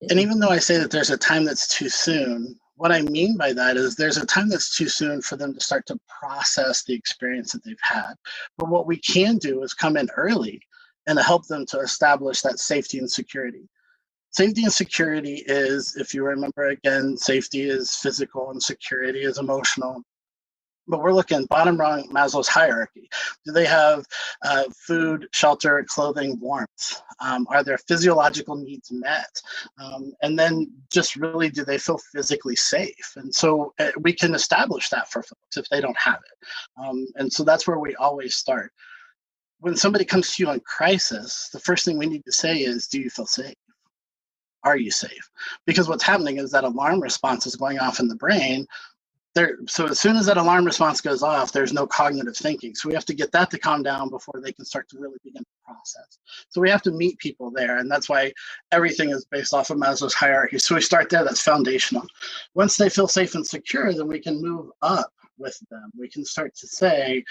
And even though I say that there's a time that's too soon, what I mean by that is there's a time that's too soon for them to start to process the experience that they've had. But what we can do is come in early and help them to establish that safety and security. Safety and security is, if you remember again, safety is physical and security is emotional. But we're looking bottom rung Maslow's hierarchy. Do they have food, shelter, clothing, warmth? Are their physiological needs met? And then just really, do they feel physically safe? And so we can establish that for folks if they don't have it. And so that's where we always start. When somebody comes to you in crisis, the first thing we need to say is, do you feel safe? Are you safe? Because what's happening is that alarm response is going off in the brain. So as soon as that alarm response goes off, there's no cognitive thinking. So we have to get that to calm down before they can start to really begin the process. So we have to meet people there. And that's why everything is based off of Maslow's hierarchy. So we start there, that's foundational. Once they feel safe and secure, then we can move up with them. We can start to say,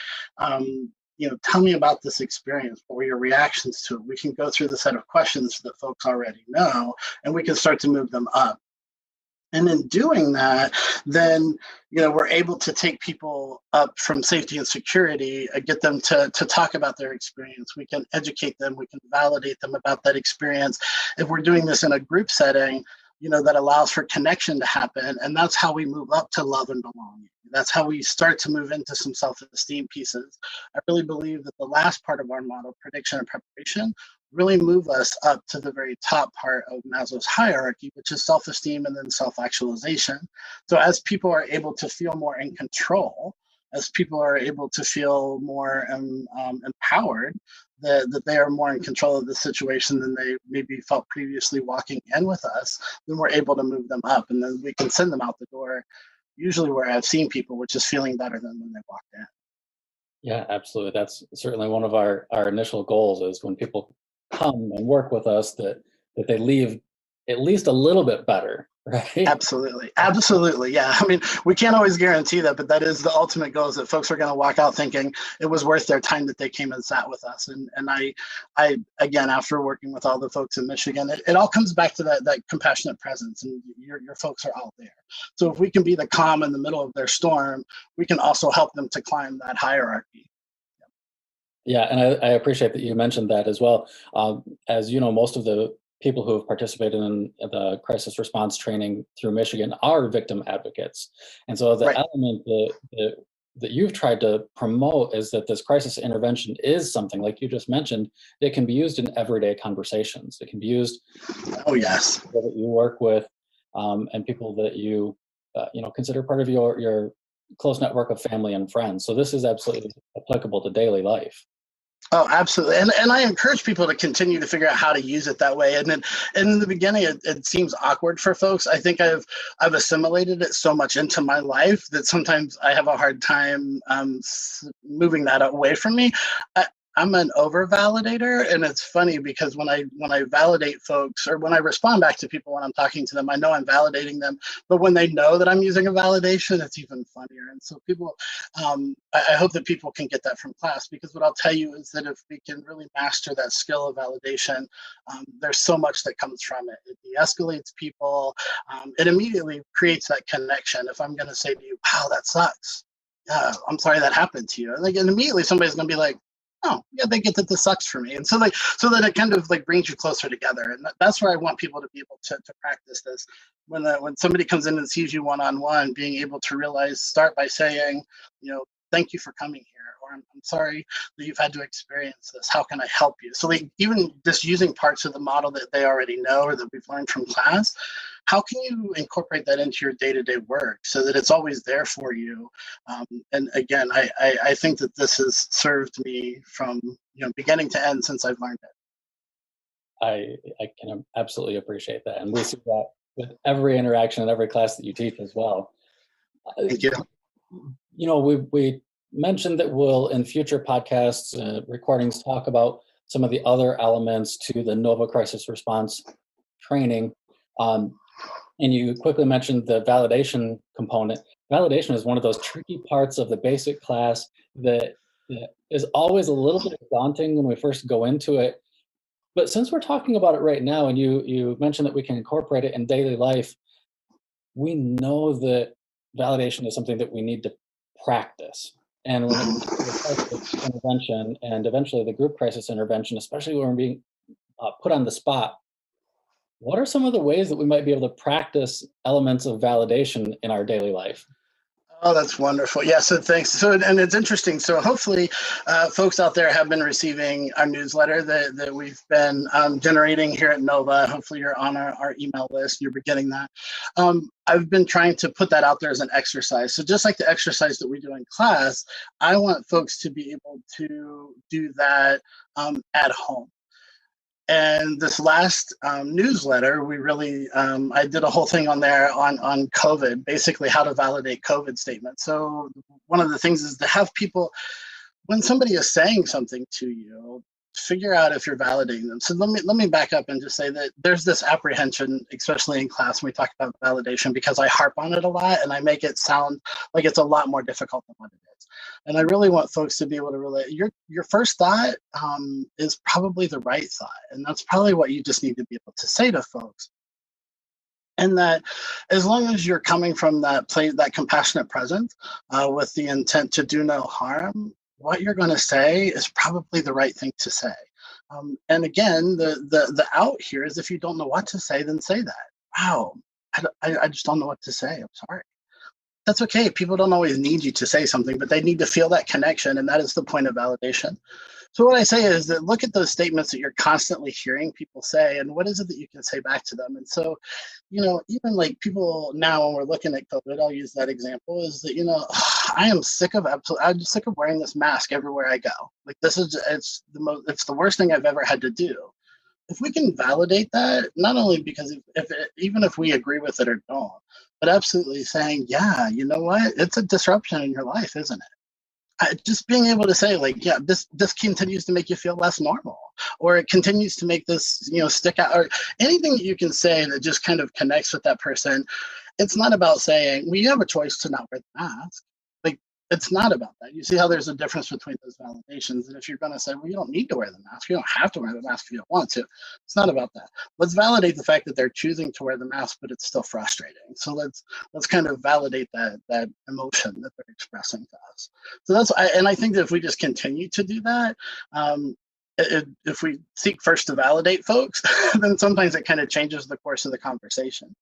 tell me about this experience. What were your reactions to it? We can go through the set of questions that folks already know, and we can start to move them up. And in doing that, then we're able to take people up from safety and security and get them to talk about their experience. We can educate them. We can validate them about that experience. If we're doing this in a group setting, that allows for connection to happen. And that's how we move up to love and belonging. That's how we start to move into some self-esteem pieces. I really believe that the last part of our model, prediction and preparation, really move us up to the very top part of Maslow's hierarchy, which is self-esteem and then self-actualization. So as people are able to feel more in control, as people are able to feel more empowered, that they are more in control of the situation than they maybe felt previously walking in with us, then we're able to move them up, and then we can send them out the door, usually where I've seen people, which is feeling better than when they walked in. Yeah, absolutely. That's certainly one of our initial goals, is when people come and work with us, that they leave at least a little bit better right? Absolutely. Absolutely. Yeah. I mean, we can't always guarantee that, but that is the ultimate goal, is that folks are going to walk out thinking it was worth their time that they came and sat with us. And I again, after working with all the folks in Michigan, it all comes back to that compassionate presence, and your folks are out there. So if we can be the calm in the middle of their storm, we can also help them to climb that hierarchy. Yeah, and I appreciate that you mentioned that as well. As you know, most of the people who have participated in the crisis response training through Michigan are victim advocates. And so the Right. element that you've tried to promote is that this crisis intervention is something, like you just mentioned, that can be used in everyday conversations. It can be used Oh, yes. people that you work with, and people that consider part of your close network of family and friends. So this is absolutely applicable to daily life. Oh, absolutely. And I encourage people to continue to figure out how to use it that way. And in the beginning, it seems awkward for folks. I think I've assimilated it so much into my life that sometimes I have a hard time moving that away from me. I'm an over validator, and it's funny because when I validate folks, or when I respond back to people when I'm talking to them, I know I'm validating them. But when they know that I'm using a validation, it's even funnier. And so people, I hope that people can get that from class, because what I'll tell you is that if we can really master that skill of validation, there's so much that comes from it. It de-escalates people. It immediately creates that connection. If I'm going to say to you, "Wow, that sucks. Yeah, I'm sorry that happened to you," and immediately somebody's going to be like, "Oh, yeah, they get that this sucks for me." And so so that it kind of brings you closer together. And that's where I want people to be able to practice this. When somebody comes in and sees you one-on-one, being able to start by saying, "Thank you for coming here," or I'm sorry that you've had to experience this. How can I help you?" So even just using parts of the model that they already know or that we've learned from class, how can you incorporate that into your day-to-day work so that it's always there for you? And again, I think that this has served me from beginning to end since I've learned it. I can absolutely appreciate that, and we see that with every interaction and every class that you teach as well. Thank you. We mentioned that we'll, in future podcasts, recordings, talk about some of the other elements to the NOVA crisis response training. And you quickly mentioned the validation component. Validation is one of those tricky parts of the basic class that is always a little bit daunting when we first go into it. But since we're talking about it right now, and you mentioned that we can incorporate it in daily life, we know that validation is something that we need to practice. And when it comes to the crisis intervention and eventually the group crisis intervention, especially when we're being put on the spot, what are some of the ways that we might be able to practice elements of validation in our daily life? Oh, that's wonderful. Yeah, so thanks. So, and it's interesting. So hopefully folks out there have been receiving our newsletter that we've been generating here at NOVA. Hopefully you're on our email list. You're getting that. I've been trying to put that out there as an exercise. So just like the exercise that we do in class, I want folks to be able to do that at home. And this last newsletter, we really, I did a whole thing on there on COVID, basically how to validate COVID statements. So one of the things is to have people, when somebody is saying something to you, figure out if you're validating them. So let me back up and just say that there's this apprehension, especially in class, when we talk about validation, because I harp on it a lot and I make it sound like it's a lot more difficult than what it is. And I really want folks to be able to relate. Your first thought is probably the right thought, and that's probably what you just need to be able to say to folks. And that, as long as you're coming from that compassionate presence, with the intent to do no harm, what you're going to say is probably the right thing to say. And again, the out here is, if you don't know what to say, then say that. Wow, I just don't know what to say. I'm sorry. That's okay. People don't always need you to say something, but they need to feel that connection, and that is the point of validation. So what I say is that look at those statements that you're constantly hearing people say, and what is it that you can say back to them? And so, even like people now, when we're looking at COVID, I'll use that example, is that, I'm sick of wearing this mask everywhere I go. Like it's the worst thing I've ever had to do. If we can validate that, not only because even if we agree with it or don't, but absolutely saying, yeah, you know what? It's a disruption in your life, isn't it? just being able to say like, yeah, this continues to make you feel less normal, or it continues to make this, stick out, or anything that you can say that just kind of connects with that person. It's not about saying, well, you have a choice to not wear the mask. Like, it's not about that. You see how there's a difference between those validations. And if you're going to say, well, you don't need to wear the mask, you don't have to wear the mask if you don't want to. It's not about that. Let's validate the fact that they're choosing to wear the mask, but it's still frustrating. So let's kind of validate that emotion that they're expressing to us. So and I think that if we just continue to do that, if we seek first to validate folks, then sometimes it kind of changes the course of the conversation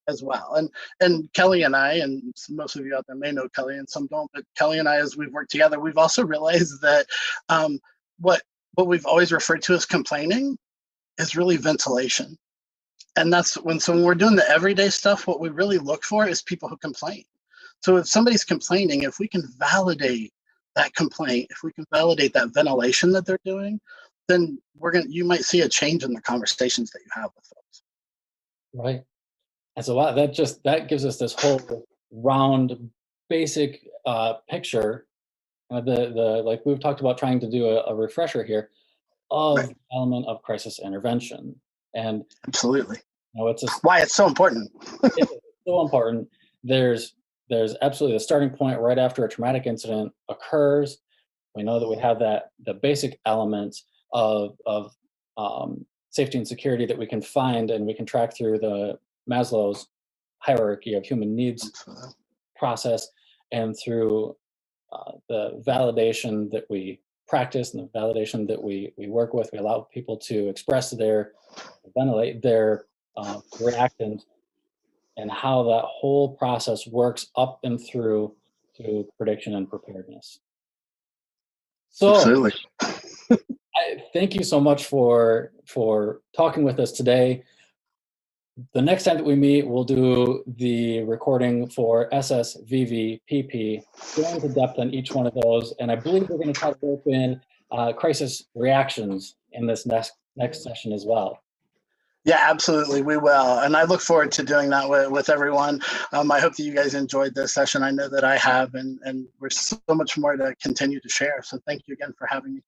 as well. And Kelly and I, and most of you out there may know Kelly and some don't, but Kelly and I, as we've worked together, we've also realized that what we've always referred to as complaining is really ventilation. And that's when we're doing the everyday stuff, what we really look for is people who complain. So if somebody's complaining, if we can validate that complaint, if we can validate that ventilation that they're doing, then you might see a change in the conversations that you have with folks. Right. And so that gives us this whole round basic picture. Like we've talked about, trying to do a refresher here of Right. element of crisis intervention. And absolutely, it's why it's so important. It's so important. There's absolutely the starting point right after a traumatic incident occurs. We know that we have the basic elements of safety and security that we can find, and we can track through the Maslow's hierarchy of human needs process, and through the validation that we practice and the validation that we work with. We allow people to express ventilate their reactions, and how that whole process works up and through to prediction and preparedness. So Absolutely. thank you so much for talking with us today. The next time that we meet, we'll do the recording for S.S.V.V. PP, go into depth on each one of those, and I believe we're going to try to rope in crisis reactions in this next session as well. Yeah, absolutely, we will, and I look forward to doing that with everyone. I hope that you guys enjoyed this session. I know that I have, and we're so much more to continue to share. So thank you again for having me.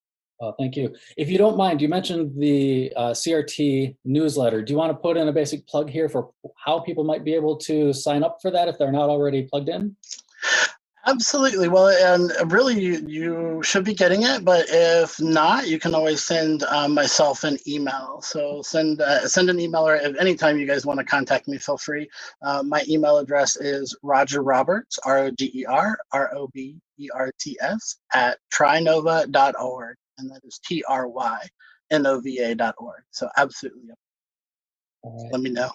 Thank you. If you don't mind, you mentioned the CRT newsletter. Do you want to put in a basic plug here for how people might be able to sign up for that if they're not already plugged in? Absolutely. Well, and really, you should be getting it, but if not, you can always send myself an email. So send an email, or if anytime you guys want to contact me, feel free. My email address is rogerroberts, ROGERROBERTS @trynova.org, and that is TRYNOVA.org. So absolutely, All right. let me know.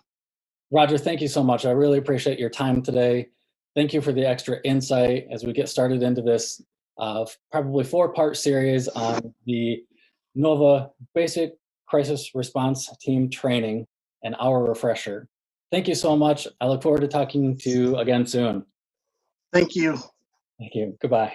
Roger, thank you so much. I really appreciate your time today. Thank you for the extra insight as we get started into this probably 4-part series on the NOVA Basic Crisis Response Team Training and our refresher. Thank you so much. I look forward to talking to you again soon. Thank you. Thank you. Goodbye.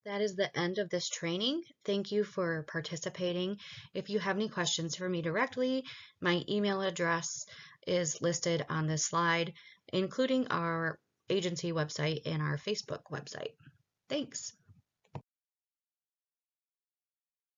That is the end of this training. Thank you for participating. If you have any questions for me directly, my email address is listed on this slide, including our agency website and our Facebook website. Thanks.